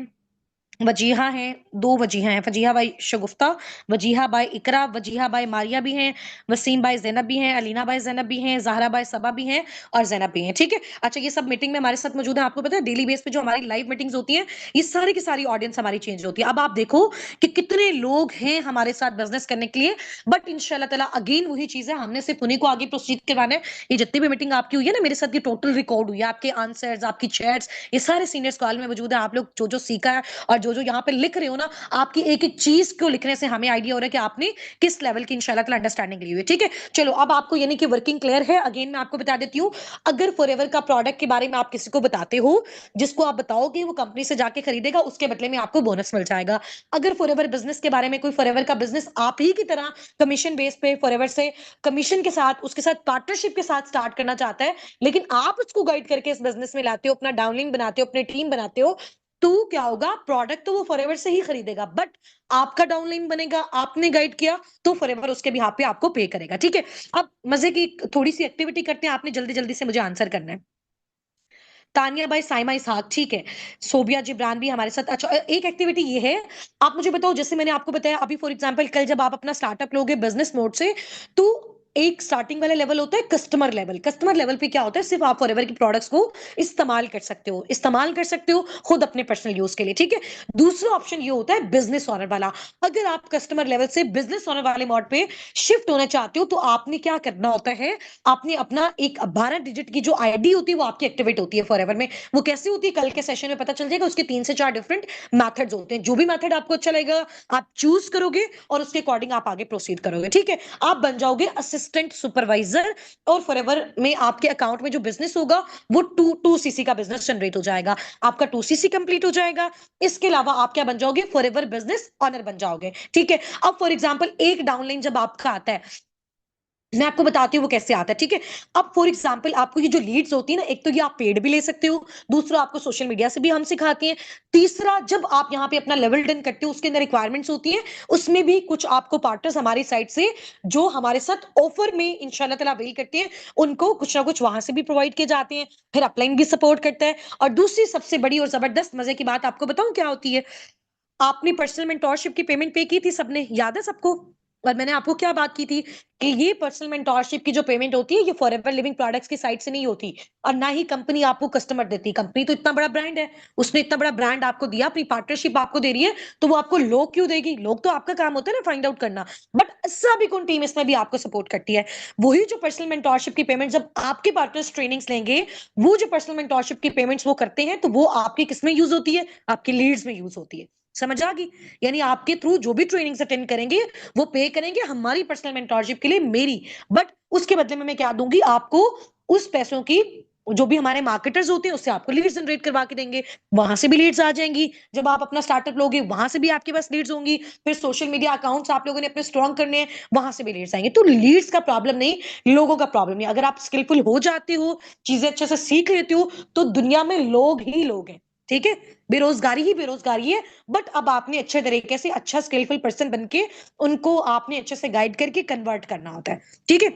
Speaker 1: वजीहा हैं, 2 वजीहा हैं, Faziha by Shagufta, Waziha by Iqra, Waziha by Maria भी हैं, वसीम बाई ज़ैनब भी हैं, अलीना बाई ज़ैनब भी हैं, ज़हरा बाई सबा भी हैं, और ज़ैनब भी हैं, ठीक है? अच्छा ये सब मीटिंग में हमारे साथ मौजूद हैं, आपको पता है डेली बेस पे जो हमारी लाइव मीटिंग्स होती हैं, ये सारी की सारी ऑडियंस हमारी चेंज होती है। अब आप देखो कि कितने लोग हैं हमारे साथ बिज़नेस करने के लिए, बट इंशाल्लाह ताला अगेन वही चीज़ है, हमने सिर्फ उन्हीं को आगे प्रोसीड करवाना है। ये जितनी भी मीटिंग आपकी हुई है ना मेरे साथ, ये टोटल रिकॉर्ड हुई है, आपके आंसर्स, आपकी चैट्स, ये सारे सीनियर्स कॉल में मौजूद हैं, आप लोग जो-जो सीखा है और जो-जो यहाँ पे लिख रहे हो ना, आपकी एक-एक चीज को लिखने से हमें आइडिया हो रहा है कि आपने किस लेवल की इंशाल्लाह ताला अंडरस्टैंडिंग ली हुई है, ठीक है? चलो अब आपको यानी कि वर्किंग क्लियर है। अगेन मैं आपको बता देती हूँ, अगर फॉरएवर का प्रोडक्ट के बारे में आप किसी को बताते हो, जिसको आप बताओगे वो कंपनी से जाके खरीदेगा, उसके बदले में आपको बोनस मिल जाएगा। अगर फॉरएवर बिजनेस के बारे में कोई फॉरएवर का बिजनेस आप ही की तरह कमीशन बेस पे फॉरएवर से कमीशन के साथ, उसके साथ पार्टनरशिप के साथ स्टार्ट करना चाहता है, लेकिन आप उसको गाइड करके इस बिजनेस में लाते हो, अपना डाउनलिंक बनाते हो, अपनी टीम बनाते हो, तो क्या होगा, प्रोडक्ट तो वो फॉरएवर से ही खरीदेगा, बट आपका डाउनलाइन बनेगा, आपने गाइड किया, तो फॉरएवर उसके बिहाफ पे आपको पे करेगा, ठीक है? अब मजे की थोड़ी सी एक्टिविटी करते हैं, आपने जल्दी जल्दी से मुझे आंसर करना है। तानिया बाई साइमा इसहाक, ठीक है? सोबिया जिब्रान भी हमारे साथ। अच्छा एक एक्टिविटी ये है, आप मुझे बताओ, जैसे मैंने आपको बताया अभी फॉर एग्जांपल कल जब आप अपना स्टार्टअप लोगे बिजनेस मोड से, तो एक स्टार्टिंग वाला लेवल होता है कस्टमर लेवल। कस्टमर लेवल पे क्या होता है, सिर्फ आप फॉरएवर की प्रोडक्ट्स को इस्तेमाल कर सकते हो खुद अपने पर्सनल यूज के लिए, ठीक है। दूसरा ऑप्शन ये होता है बिजनेस ओनर वाला। अगर आप कस्टमर लेवल से बिजनेस ओनर वाले मोड पे शिफ्ट होना चाहते हो तो आपने क्या करना होता है, आपने अपना एक 12 डिजिट की जो आईडी होती है वो आपकी एक्टिवेट होती है फॉरएवर में। वो कैसे होती है कल के सेशन में पता चल जाएगा। उसके 3 से 4 डिफरेंट मेथड्स होते हैं, जो भी मेथड आपको अच्छा लगेगा आप चूज करोगे और उसके अकॉर्डिंग आप आगे प्रोसीड करोगे, ठीक है। आप बन जाओगे असिस्टेंट सुपरवाइजर और फॉरएवर में आपके अकाउंट में जो बिजनेस होगा वो 2 सीसी का बिजनेस जनरेट हो जाएगा। आपका 2 सीसी कंप्लीट हो जाएगा। इसके अलावा आप क्या बन जाओगे, फॉरएवर बिजनेस ऑनर बन जाओगे, ठीक है। अब फॉर एग्जांपल एक डाउनलाइन जब आपका आता है, मैं आपको बताती हूँ वो कैसे आता है, ठीक है। अब फॉर एग्जांपल आपको ये जो लीड्स होती है ना, एक तो ये आप पेड भी ले सकते हो, दूसरा आपको सोशल मीडिया से भी हम सिखाते हैं, तीसरा जब आप यहाँ पे अपना लेवल डन करते हो उसके अंदर रिक्वायरमेंट्स होती है, उसमें भी कुछ आपको पार्टनर्स हमारी साइड से जो हमारे साथ ऑफर में इंशाल्लाह ताला अवेल करते हैं, उनको कुछ ना कुछ वहां से भी प्रोवाइड किए जाते हैं। फिर अपलाइन भी सपोर्ट करता है। और दूसरी सबसे बड़ी और जबरदस्त मजे की बात आपको बताऊं क्या होती है, आपने पर्सनल मेंटोरशिप की पेमेंट पे की थी सबने, याद है सबको। और मैंने आपको क्या बात की थी कि ये पर्सनल मेंटोरशिप की जो पेमेंट होती है ये फॉरएवर लिविंग प्रोडक्ट्स की साइड से नहीं होती, और ना ही कंपनी आपको कस्टमर देती। कंपनी तो इतना बड़ा ब्रांड है, उसने इतना बड़ा ब्रांड आपको दिया, अपनी पार्टनरशिप आपको दे रही है, तो वो आपको लोग क्यों देगी। लोग तो आपका काम होता है ना फाइंड आउट करना, बट सभी टीम इसमें भी आपको सपोर्ट करती है। वही जो पर्सनल मेंटोरशिप की पेमेंट जब आपके पार्टनर्स ट्रेनिंग्स लेंगे, वो जो पर्सनल मेंटोरशिप की पेमेंट्स वो करते हैं, तो वो आपकी किसमें यूज होती है, आपकी लीड्स में यूज होती है। समझ आ गई। यानी आपके थ्रू जो भी ट्रेनिंग्स अटेंड करेंगे वो पे करेंगे हमारी पर्सनल मेंटोरशिप के लिए, मेरी, बट उसके बदले में मैं क्या दूंगी आपको, उस पैसों की जो भी हमारे मार्केटर्स होते हैं उससे आपको लीड्स जनरेट करवा के देंगे, वहां से भी लीड्स आ जाएंगी। जब आप अपना स्टार्टअप लोगे वहां से भी आपके पास लीड्स होंगी। फिर सोशल मीडिया अकाउंट्स आप लोगों ने अपने स्ट्रॉन्ग करने हैं, वहां से भी लीड्स आएंगे। तो लीड्स का प्रॉब्लम नहीं, लोगों का प्रॉब्लम नहीं। अगर आप स्किलफुल हो जाते हो, चीजें अच्छे से सीख लेते हो, तो दुनिया में लोग ही लोग हैं, ठीक है। बेरोजगारी ही बेरोजगारी है, बट अब आपने अच्छे तरीके से अच्छा स्किलफुल पर्सन बनके उनको आपने अच्छे से गाइड करके कन्वर्ट करना होता है, ठीक है।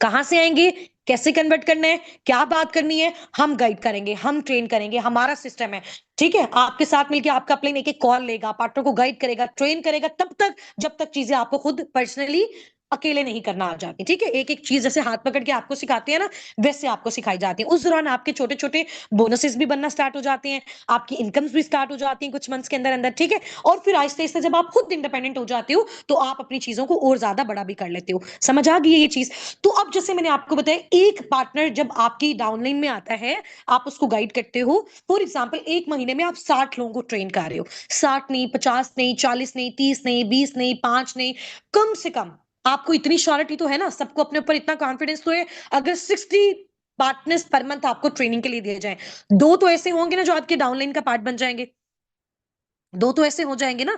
Speaker 1: कहां से आएंगे, कैसे कन्वर्ट करना है, क्या बात करनी है, हम गाइड करेंगे, हम ट्रेन करेंगे, हमारा सिस्टम है, ठीक है। आपके साथ मिलकर आपका प्लेन एक कॉल लेगा, पार्टनर को गाइड करेगा, ट्रेन करेगा, तब तक जब तक चीजें आपको खुद पर्सनली अकेले नहीं करना आ जाती, ठीक है। एक एक चीज जैसे हाथ पकड़ के आपको सिखाते हैं ना, वैसे आपको सिखाई जाती है। उस दौरान आपके छोटे छोटे बोनसेस भी बनना स्टार्ट हो जाते हैं, आपकी इनकम्स भी स्टार्ट हो जाती हैं कुछ मंथ्स के अंदर अंदर, ठीक है। और फिर आहिस्ते आहिस्ते जब आप खुद इंडिपेंडेंट हो जाते हो तो आप अपनी चीजों को और ज्यादा बड़ा भी कर लेते हो। समझ आ गई है ये चीज। तो अब जैसे मैंने आपको बताया, एक पार्टनर जब आपकी डाउनलाइन में आता है, आप उसको गाइड करते हो। फॉर एग्जाम्पल एक महीने में आप 60 लोगों को ट्रेन कर रहे हो, 60 नहीं, 50 नहीं, 40 नहीं, 30 नहीं, 20 नहीं, 5 नहीं, कम से कम आपको इतनी श्योरिटी तो है ना, सबको अपने ऊपर इतना कॉन्फिडेंस तो है, अगर 60 पार्टनर्स पर मंथ आपको ट्रेनिंग के लिए दिए जाए, दो तो ऐसे होंगे ना जो आपके डाउनलाइन का पार्ट बन जाएंगे, दो तो ऐसे हो जाएंगे ना,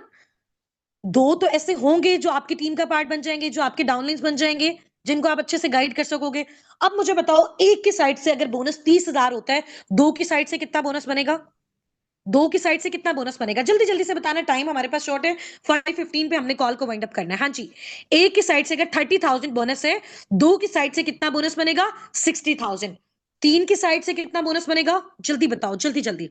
Speaker 1: दो तो ऐसे होंगे जो आपकी टीम का पार्ट बन जाएंगे, जो आपके डाउनलाइंस बन जाएंगे, जिनको आप अच्छे से गाइड कर सकोगे। अब मुझे बताओ, एक की साइड से अगर बोनस 30,000 होता है, दो की साइड से कितना बोनस बनेगा, दो की साइड से कितना बोनस बनेगा, जल्दी जल्दी से बताना, टाइम हमारे पास शॉर्ट है, 5:15 पे हमने कॉल को वाइंड अप करना है। हाँ जी, एक की साइड से अगर 30,000 बोनस है, दो की साइड से कितना बोनस बनेगा, 60,000, तीन की साइड से कितना बोनस बनेगा, जल्दी बताओ, जल्दी जल्दी,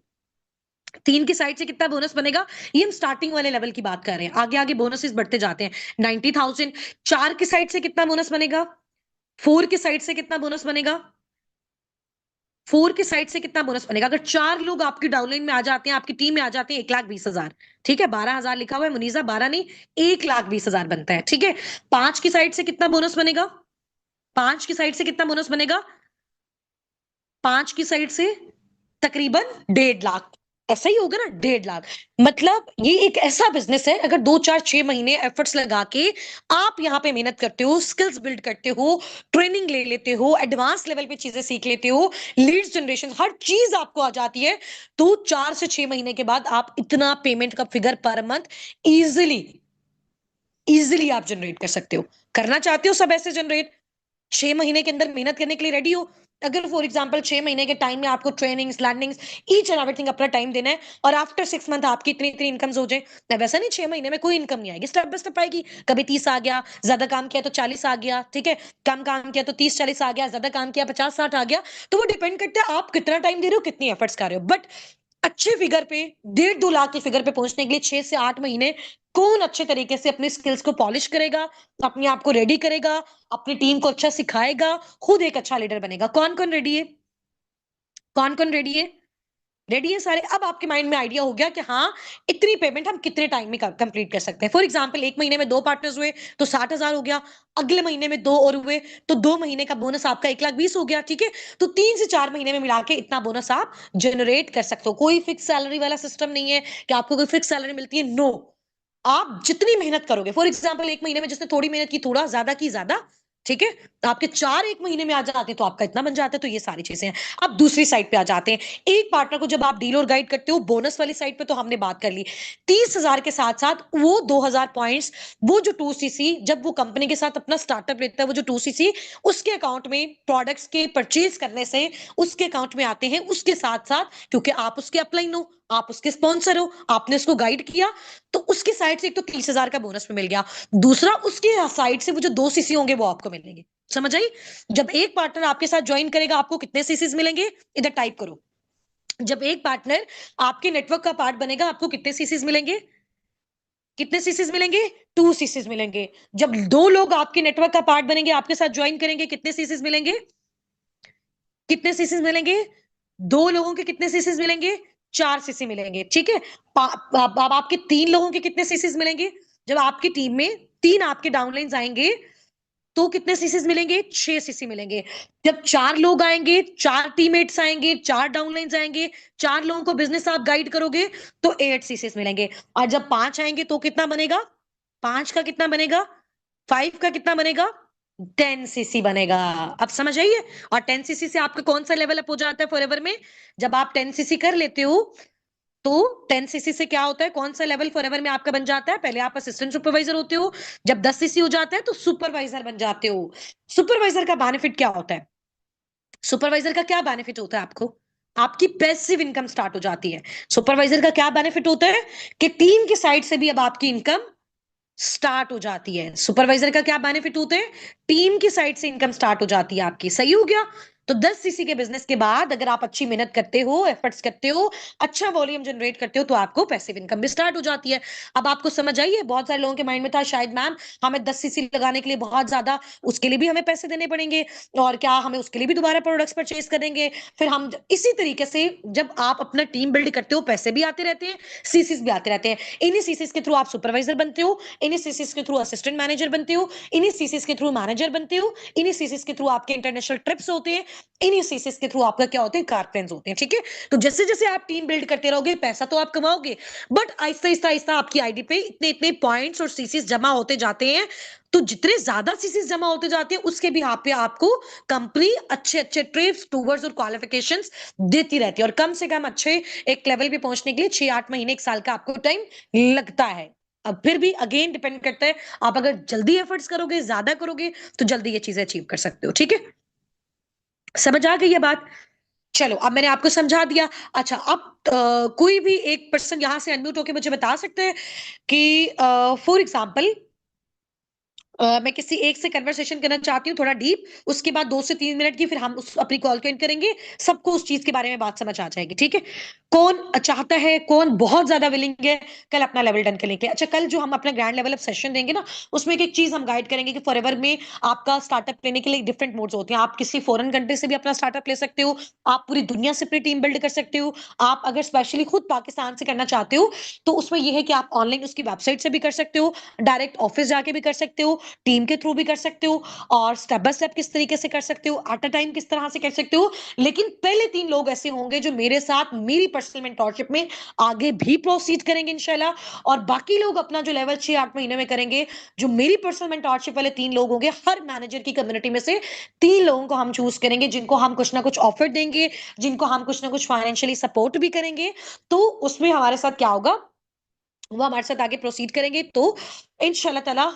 Speaker 1: तीन की साइड से कितना बोनस बनेगा। ये हम स्टार्टिंग वाले लेवल की बात कर रहे हैं, आगे आगे बोनसेस बढ़ते जाते हैं। 90,000, चार की साइड से कितना बोनस बनेगा, फोर की साइड से कितना बोनस बनेगा, फोर की साइड से कितना बोनस बनेगा। अगर चार लोग आपकी डाउनलाइन में आ जाते हैं, आपकी टीम में आ जाते हैं, 1,20,000, ठीक है। 12,000 लिखा हुआ है मुनीजा, 12 नहीं, 1,20,000 बनता है, ठीक है। पांच की साइड से कितना बोनस बनेगा, पांच की साइड से कितना बोनस बनेगा, पांच की साइड से तकरीबन 1.5 लाख, ऐसा ही होगा ना, 1.5 लाख। मतलब ये एक ऐसा बिजनेस है, अगर 2 4 6 महीने एफर्ट्स लगा के आप यहाँ पे मेहनत करते हो, स्किल्स बिल्ड करते हो, ट्रेनिंग ले लेते हो, एडवांस लेवल पे चीजें सीख लेते हो, लीड्स जनरेशन हर चीज आपको आ जाती है, तो 4 से 6 महीने के बाद आप इतना पेमेंट का figure per month easily easily आप जनरेट कर सकते हो। करना चाहते हो सब ऐसे जनरेट, 6 महीने के अंदर मेहनत करने के लिए रेडी हो। अगर फॉर एग्जांपल 6 महीने के टाइम में आपको trainings, learnings, each and everything अपना टाइम देना है, और आफ्टर 6 मंथ आपकी इतनी इतनी इनकम्स हो जाए, ना वैसा नहीं 6 महीने में कोई इनकम नहीं आएगी, स्टेप बाय स्टेप आएगी। कभी 30 आ गया, ज्यादा काम किया तो 40 आ गया, ठीक है, कम काम किया तो 30 40 आ गया, ज्यादा काम किया 50 60 आ गया। तो वो डिपेंड करता है आप कितना टाइम दे रहे हो, कितनी एफर्ट्स कर रहे हो। बट अच्छे फिगर पे, 1.5 2 लाख के फिगर पे पहुंचने के लिए 6 से 8 महीने कौन अच्छे तरीके से अपनी स्किल्स को पॉलिश करेगा, अपने आप को रेडी करेगा, अपनी टीम को अच्छा सिखाएगा, खुद एक अच्छा लीडर बनेगा। कौन कौन रेडी है? कौन कौन रेडी है? रेडी है सारे? अब आपके माइंड में आइडिया हो गया कि हाँ, इतनी पेमेंट हम कितने टाइम में कंप्लीट कर सकते हैं। फॉर एग्जांपल, एक महीने में 2 पार्टनर्स हुए तो 60,000 हो गया, अगले महीने में 2 और हुए तो 2 महीने का बोनस आपका 1,20,000 हो गया। ठीक है, तो 3 से 4 महीने में मिला के इतना बोनस आप जनरेट कर सकते हो। कोई फिक्स सैलरी वाला सिस्टम नहीं है कि आपको कोई फिक्स सैलरी मिलती है, नो। आप जितनी मेहनत करोगे, फॉर एग्जाम्पल एक महीने में जिसने थोड़ी मेहनत की, थोड़ा ज्यादा की ज्यादा, ठीक है, तो आपके 4 एक महीने में आ जाते तो आपका इतना बन जाता है। तो ये सारी चीजें हैं। अब दूसरी साइड पे आ जाते हैं। एक पार्टनर को जब आप डील और गाइड करते हो, बोनस वाली साइड पे तो हमने बात कर ली, 30,000 के साथ साथ वो 2,000 पॉइंट्स, वो जो 2cc, जब वो कंपनी के साथ अपना स्टार्टअप लेता है, वो जो 2cc उसके अकाउंट में प्रोडक्ट्स के परचेज करने से उसके अकाउंट में आते हैं। उसके साथ साथ, क्योंकि आप उसके अपलाइन हो, आप उसके स्पॉन्सर हो, आपने उसको गाइड किया, तो उसकी साइड से एक तो 30,000 का बोनस में मिल गया, दूसरा उसके साइड से वो जो 2cc होंगे वो आपको मिलेंगे। समझ आई? जब एक पार्टनर आपके साथ ज्वाइन करेगा, आपको कितने सीसीज मिलेंगे? इधर टाइप करो। जब एक पार्टनर आपके नेटवर्क का पार्ट बनेगा, आपको कितने सीसीज मिलेंगे? कितने सीसीज मिलेंगे? 2 सीसीज मिलेंगे। जब 2 लोग आपके नेटवर्क का पार्ट बनेंगे, आपके साथ ज्वाइन करेंगे, कितने सीसीज मिलेंगे? कितने सीसीज मिलेंगे? 2 लोगों के कितने सीसीज मिलेंगे? 4 सीसी मिलेंगे। ठीक है, अब आपके 3 लोगों के कितने सीसीज मिलेंगे? जब आपकी टीम में 3 आपके डाउनलाइंस आएंगे तो कितने सीसीज मिलेंगे? 6 सीसी मिलेंगे। जब 4 लोग आएंगे, 4 टीममेट्स आएंगे, 4 डाउनलाइंस आएंगे, 4 लोगों को बिजनेस आप गाइड करोगे तो 8 सीसीज मिलेंगे। और जब 5 आएंगे तो कितना बनेगा? 5 का कितना बनेगा? 5 का कितना बनेगा? 10 सीसी बनेगा। अब समझ आइए? और 10 सीसी से आपका कौन सा लेवल अप हो जाता है फॉरएवर में? जब आप 10 सीसी कर लेते हो तो 10 सीसी से क्या होता है, कौन सा लेवल फॉरएवर में आपका बन जाता है? पहले आप असिस्टेंट सुपरवाइजर होते हो, जब 10 सीसी हो जाता है तो सुपरवाइजर बन जाते हो। सुपरवाइजर का बेनिफिट क्या होता है? सुपरवाइजर का क्या बेनिफिट होता है आपको? आपकी पैसिव इनकम स्टार्ट हो जाती है। सुपरवाइजर का क्या बेनिफिट होता है कि टीम की साइड से भी अब आपकी इनकम स्टार्ट हो जाती है। सुपरवाइजर का क्या बेनिफिट होते हैं? टीम की साइड से इनकम स्टार्ट हो जाती है आपकी। सही हो गया? तो 10 सीसी के बिजनेस के बाद अगर आप अच्छी मेहनत करते हो, एफर्ट्स करते हो, अच्छा वॉल्यूम जनरेट करते हो, तो आपको पैसिव इनकम भी स्टार्ट हो जाती है। अब आपको समझ आई है? बहुत सारे लोगों के माइंड में था शायद मैम हमें 10 सीसी लगाने के लिए बहुत ज्यादा, उसके लिए भी हमें पैसे देने पड़ेंगे, और क्या हमें उसके लिए भी दोबारा प्रोडक्ट्स परचेज करेंगे? फिर हम इसी तरीके से जब आप अपना टीम बिल्ड करते हो, पैसे भी आते रहते हैं, सीसीस भी आते रहते हैं। इन्हीं सीसीस के थ्रू आप सुपरवाइजर बनते हो, इन्हीं सीसीस के थ्रू असिस्टेंट मैनेजर बनते हो, इन्हीं सीसीस के थ्रू मैनेजर बनते हो, इन्हीं सीसीस के थ्रू आपके इंटरनेशनल ट्रिप्स होते हैं, इन्हीं सीसीस के थ्रू आपका क्या होते हैं? कार प्लान्स होते हैं। ठीक है, तो जैसे जैसे आप टीम बिल्ड करते रहोगे, पैसा तो आप कमाओगे, बट आहिस्ता आहिस्ता आहिस्ता आपकी आईडी पे इतने इतने पॉइंट्स और सीसीस जमा होते जाते हैं। तो जितने ज्यादा सीसीस जमा होते जाते हैं, उसके भी यहाँ पे आपको कंपनी अच्छे अच्छे ट्रिप्स, टूवर्स और क्वालिफिकेशंस देती रहती है। और कम से कम अच्छे एक लेवल पे पहुंचने के लिए 6-8 महीने, 1 साल का आपको टाइम लगता है। अब फिर भी अगेन डिपेंड करता है, आप अगर जल्दी एफर्ट्स करोगे, ज्यादा करोगे, तो जल्दी ये चीजें अचीव कर सकते हो। ठीक है, समझ आ गई ये बात? चलो, अब मैंने आपको समझा दिया। अच्छा, अब कोई भी एक पर्सन यहां से अनम्यूट होके मुझे बता सकते हैं कि फॉर एग्जाम्पल मैं किसी एक से कन्वर्सेशन करना चाहती हूँ थोड़ा डीप, उसके बाद 2 से 3 मिनट की, फिर हम उस अपनी कॉल को एंड करेंगे, सबको उस चीज के बारे में बात समझ आ जाएगी। ठीक है, कौन चाहता है, कौन बहुत ज्यादा विलिंग है कल अपना लेवल डन करने के लिए? अच्छा, कल जो हम अपना ग्रैंड लेवल अप सेशन देंगे ना, उसमें एक चीज हम गाइड करेंगे कि फॉरएवर में आपका स्टार्टअप लेने के लिए डिफरेंट मोड्स होते हैं। आप किसी फॉरेन कंट्री से भी अपना स्टार्टअप ले सकते हो, आप पूरी दुनिया से अपनी टीम बिल्ड कर सकते हो, आप अगर स्पेशली खुद पाकिस्तान से करना चाहते हो तो उसमें यह है कि आप ऑनलाइन उसकी वेबसाइट से भी कर सकते हो, डायरेक्ट ऑफिस जाके भी कर सकते हो, टीम के थ्रू भी कर सकते हो, और स्टेप बाय स्टेप किस तरीके से कर सकते हो, एट अ टाइम किस तरह से कर सकते हो। लेकिन पहले 3 लोग ऐसे होंगे जो मेरे साथ मेरी पर्सनल मेंटरशिप में आगे भी प्रोसीड करेंगे इंशाल्लाह, और बाकी लोग अपना जो लेवल 6-8 महीने में करेंगे। जो मेरी पर्सनल मेंटरशिप वाले 3 लोग होंगे, हर मैनेजर की कम्युनिटी में से 3 लोगों को हम चूज करेंगे, जिनको हम कुछ ना कुछ ऑफर देंगे, जिनको हम कुछ ना कुछ फाइनेंशियली सपोर्ट भी करेंगे। तो उसमें हमारे साथ क्या होगा, वो हमारे साथ आगे प्रोसीड करेंगे। तो इंशाल्लाह ताला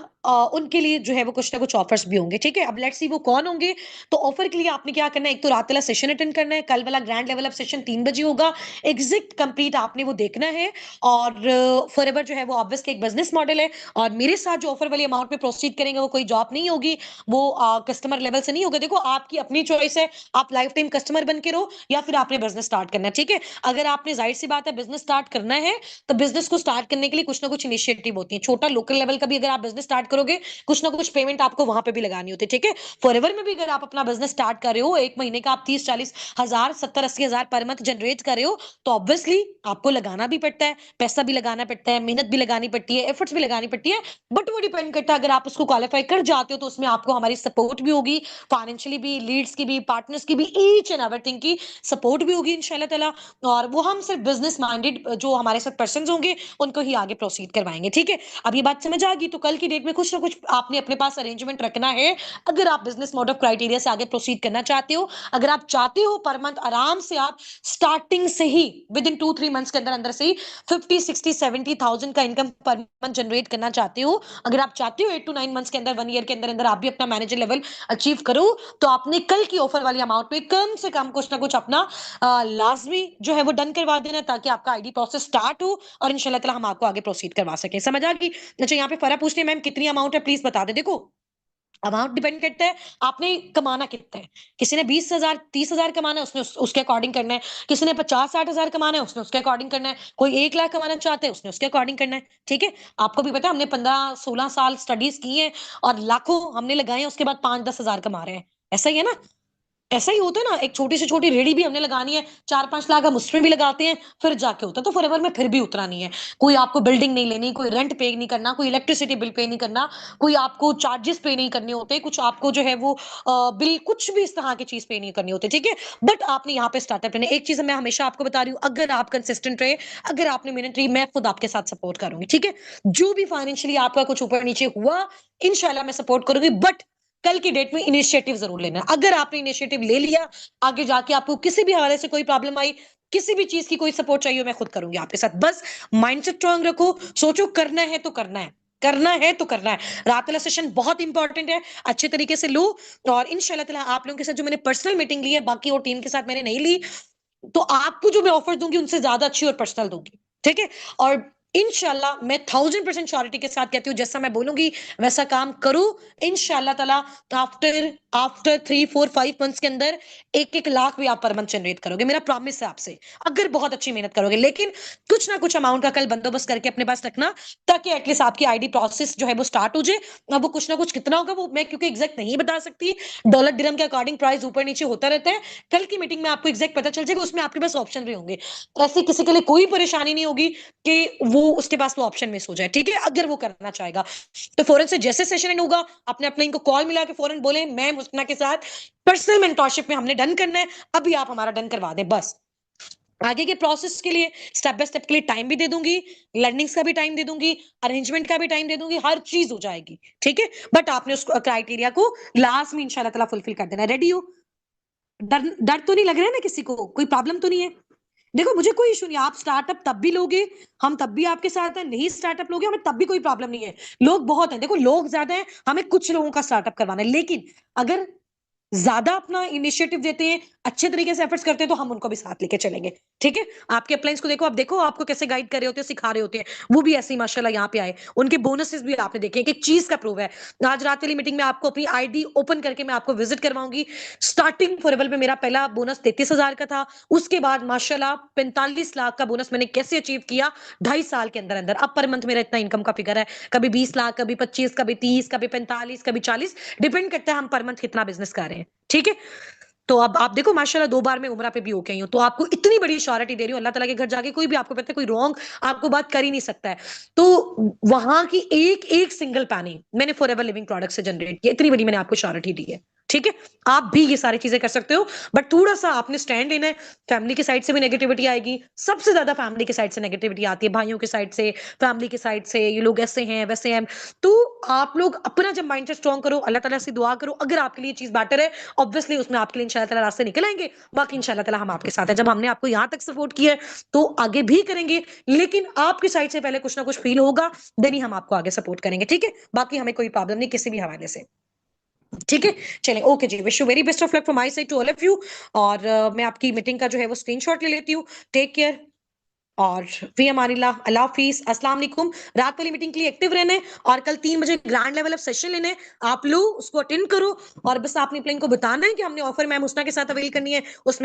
Speaker 1: उनके लिए जो है वो कुछ ना कुछ ऑफर्स भी होंगे, ठीक है। अब लेट्स सी वो कौन होंगे। तो ऑफर के लिए आपने क्या करना है, एक तो रात वाला सेशन अटेंड करना है, कल वाला ग्रैंड लेवल अप सेशन 3 बजे होगा, एग्जिट कंप्लीट आपने वो देखना है। और फॉरएवर जो है वो ऑब्वियसली एक बिजनेस मॉडल है, और मेरे साथ जो ऑफर वाली अमाउंट में प्रोसीड करेंगे वो कोई जॉब नहीं होगी, वो कस्टमर लेवल से नहीं होगा। देखो आपकी अपनी चॉइस है, आप लाइफ टाइम कस्टमर बन के रहो या फिर आपने बिजनेस स्टार्ट करना है, ठीक है। अगर आपने, जाहिर सी बात है, बिजनेस स्टार्ट करना है तो बिजनेस को स्टार्ट करने के लिए कुछ ना कुछ इनिशिएटिव होती है। छोटा लोकल लेवल का भी अगर आप बिजनेस स्टार्ट करोगे, कुछ ना कुछ पेमेंट आपको वहां पे भी लगानी होती है, ठीक है। फॉरएवर में भी अगर आप अपना बिजनेस स्टार्ट कर रहे हो, एक महीने का आप 30-40 हजार, 70-80 हजार पर मंथ जनरेट कर रहे हो, तो ऑब्वियसली आपको लगाना भी पड़ता है, पैसा भी लगाना पड़ता है, मेहनत भी लगानी पड़ती है, एफर्ट्स भी लगानी पड़ती है। बट वो डिपेंड करता है, अगर आप उसको क्वालिफाई कर जाते हो तो उसमें आपको हमारी सपोर्ट भी होगी, फाइनेंशियली भी, लीड्स की भी, पार्टनर्स की भी, ईच एंड एवरीथिंग की सपोर्ट भी होगी इंशाल्लाह ताला। और वो हम सिर्फ बिजनेस माइंडेड जो हमारे साथ पर्सन होंगे उनको ही आगे प्रोसीड करवाएंगे, ठीक है। अब ये बात समझ आ गई। तो कल की डेट में कुछ ना कुछ आपने अपने पास अरेंजमेंट रखना है, अगर आप बिजनेस मॉडल क्राइटेरिया से आगे प्रोसीड करना चाहते हो। अगर आप चाहते हो पर मंथ आराम से आप स्टार्टिंग से ही विद इन 2-3 मंथ्स के अंदर अंदर से ही 50-60-70 थाउजेंड का इनकम पर मंथ जनरेट करना चाहते हो, अगर आप चाहते हो 8 to 9 मंथ्स के अंदर, 1 ईयर के अंदर अंदर आप भी अपना मैनेजर लेवल अचीव करो, तो आपने कल की ऑफर वाली अमाउंट पे कम से कम कुछ ना कुछ अपना लाजमी जो है वो डन करवा देना, ताकि आपका आईडी प्रोसेस स्टार्ट हो और इंशाल्लाह ताला हम आपको आगे प्रोसीड करवा सकें। समझ आ गई। अच्छा, यहाँ पे फरा पूछने मैम कितनी अमाउंट है, प्लीज बता दे। देखो अमाउंट डिपेंड करता है आपने कमाना कितना है। किसी ने 20,000 30,000 कमाना है, उसने उसके अकॉर्डिंग करना है। किसी ने 50-60 हजार कमाना है, उसने उसके अकॉर्डिंग करना है। कोई 1 लाख कमाना चाहता है, उसने उसके अकॉर्डिंग करना है, ठीक है। आपको भी पता है हमने 15-16 साल स्टडीज की है और लाखों हमने लगाए हैं, उसके बाद 5-10 हजार कमा रहे हैं। ऐसा ही है ना। ऐसा ही होता है ना। एक छोटी से छोटी रेडी भी हमने लगानी है, 4-5 लाख हम उसमें भी लगाते हैं, फिर जाके होता है। तो फॉरएवर में फिर भी उतना नहीं है। कोई आपको बिल्डिंग नहीं लेनी, कोई रेंट पे नहीं करना, कोई इलेक्ट्रिसिटी बिल पे नहीं करना, कोई आपको चार्जेस पे नहीं करने होते, कुछ आपको जो है वो बिल, कुछ भी इस तरह की चीज पे नहीं करनी होती, ठीक है। बट आपने यहाँ पे स्टार्टअप करना है। एक चीज मैं हमेशा आपको बता रही हूँ, अगर आप कंसिस्टेंट रहे, अगर आपने मेहनत रही, मैं खुद आपके साथ सपोर्ट करूंगी, ठीक है। जो भी फाइनेंशियली आपका कुछ ऊपर नीचे हुआ, इंशाल्लाह मैं सपोर्ट करूंगी। बट कल की डेट में इनिशिएटिव जरूर लेना है। अगर आपने इनिशिएटिव ले लिया, आगे जाके आपको किसी भी हवाले से कोई प्रॉब्लम आई, किसी भी चीज की कोई सपोर्ट चाहिए, मैं खुद करूंगी आपके साथ। बस माइंडसेट स्ट्रांग रखो, सोचो करना है तो करना है, करना है तो करना है। रात वाला सेशन बहुत इंपॉर्टेंट है, अच्छे तरीके से लो। और इंशाल्लाह ताला आप लोगों के साथ जो मैंने पर्सनल मीटिंग ली है, बाकी और टीम के साथ मैंने नहीं ली, तो आपको जो मैं ऑफर दूंगी उनसे ज्यादा अच्छी और पर्सनल दूंगी, ठीक है। और इंशाल्लाह मैं 1000% श्योरिटी के साथ कहती हूँ, जैसा मैं बोलूंगी वैसा काम करो, इंशाल्लाह ताला आफ्टर आफ्टर 3-4-5 मंथ्स के अंदर 1-1 लाख भी आप पर मंथ जनरेट करोगे, मेरा प्रॉमिस है आपसे। अगर बहुत अच्छी मेहनत करोगे, लेकिन कुछ ना कुछ अमाउंट का कल बंदोबस्त करके अपने पास रखना, ताकि एटलीस्ट आपकी आईडी प्रोसेस जो है वो स्टार्ट हो जाए। अब वो कुछ ना कुछ कितना होगा वो मैं क्योंकि एग्जैक्ट नहीं बता सकती, डॉलर दिरहम के अकॉर्डिंग प्राइस ऊपर नीचे होता रहता है। कल की मीटिंग में आपको एग्जैक्ट पता चल जाएगा, उसमें आपके पास ऑप्शन भी होंगे। ऐसे किसी के लिए कोई परेशानी नहीं होगी कि वो उसके पास वो ऑप्शन मिस हो जाए, ठीक है, अगर वो करना चाहेगा। तो फौरन से जैसे सेशन एंड होगा, अपने अपने इनको कॉल मिला के फौरन बोले मैम हुस्ना के साथ पर्सनल मेंटरशिप में हमने डन करना है, अभी आप हमारा डन करवा दें बस। आगे के प्रोसेस के लिए स्टेप बाय स्टेप के लिए टाइम भी दे दूंगी, लर्निंग्स का भी टाइम दे दूंगी, अरेंजमेंट का भी टाइम दे दूंगी, हर चीज हो जाएगी, ठीक है। बट आपने उस क्राइटेरिया को लास्ट में इंशाल्लाह ताला फुलफिल कर देना। रेडी हो? डर डर तो नहीं लग रहा है ना किसी को? कोई प्रॉब्लम तो नहीं है? देखो मुझे कोई इशू नहीं, आप स्टार्टअप तब भी लोगे, हम तब भी आपके साथ हैं, नहीं स्टार्टअप लोगे हमें तब भी कोई प्रॉब्लम नहीं है। लोग बहुत हैं, देखो लोग ज्यादा हैं, हमें कुछ लोगों का स्टार्टअप करवाना है, लेकिन अगर ज्यादा अपना इनिशिएटिव देते हैं, अच्छे तरीके से एफर्ट्स करते हैं, तो हम उनको भी साथ लेके चलेंगे, ठीक है। आपके अपलाइंस को देखो, आप देखो आपको कैसे गाइड कर रहे होते हैं, सिखा रहे होते हैं, वो भी ऐसे ही माशाल्लाह यहाँ पे आए। उनके बोनसेस भी आपने देखे, एक चीज का प्रूव है। आज रात वाली मीटिंग में आपको अपनी आईडी ओपन करके मैं आपको विजिट करवाऊंगी। स्टार्टिंग फॉरएवर में मेरा पहला बोनस 33,000 का था, उसके बाद माशाल्लाह 45 लाख का बोनस मैंने कैसे अचीव किया 2.5 साल के अंदर अंदर। अब पर मंथ मेरा इतना इनकम का फिगर है, कभी 20 लाख, कभी 25, कभी 30, कभी 45, कभी 40, डिपेंड करता है हम पर मंथ कितना बिजनेस कर रहे हैं, ठीक है। तो अब आप देखो माशाल्लाह 2 बार मैं उमरा पे भी होके आई हूं, तो आपको इतनी बड़ी श्योरिटी दे रही हूं, अल्लाह ताला के घर जाके कोई भी आपको पता है कोई रॉन्ग आपको बात कर ही नहीं सकता है। तो वहां की एक एक सिंगल पैनी मैंने फॉरएवर लिविंग प्रोडक्ट से जनरेट की, इतनी बड़ी मैंने आपको श्योरिटी दी है। ठीक है, आप भी ये सारी चीजें कर सकते हो, बट थोड़ा सा आपने स्टैंड लेना है। फैमिली की साइड से भी नेगेटिविटी आएगी, सबसे ज्यादा फैमिली की साइड से नेगेटिविटी आती है, भाइयों की साइड से, फैमिली की साइड से, ये लोग ऐसे हैं वैसे हैं। तो आप लोग अपना जब माइंडसेट स्ट्रॉन्ग करो, अल्लाह ताला से दुआ करो, अगर आपके लिए चीज बेटर है, ऑब्वियसली उसमें आपके लिए इंशाल्लाह ताला रास्ते निकल आएंगे। बाकी इंशाल्लाह ताला हम आपके साथ है, जब हमने आपको यहाँ तक सपोर्ट किया है तो आगे भी करेंगे, लेकिन आपकी साइड से पहले कुछ ना कुछ फील होगा, देन ही हम आपको आगे सपोर्ट करेंगे। ठीक है, बाकी हमें कोई प्रॉब्लम नहीं किसी भी हवाले से। ठीक है, चलें, ओके जी, wish you very best of luck from my side to all of you. और मैं आपकी मीटिंग का जो है वो स्क्रीनशॉट ले लेती हूँ। टेक केयर और फी अमानिल्लाह, अल्लाह हाफिज, अस्सलाम वालेकुम। रात वाली मीटिंग के लिए एक्टिव रहना है और कल 3 बजे ग्रैंड लेवल ऑफ सेशन लेना है, आप लोग उसको अटेंड करो और बस आपने प्लेन को बताना है कि हमने ऑफर मैम हुस्ना के साथ अवेल करनी है, उसमें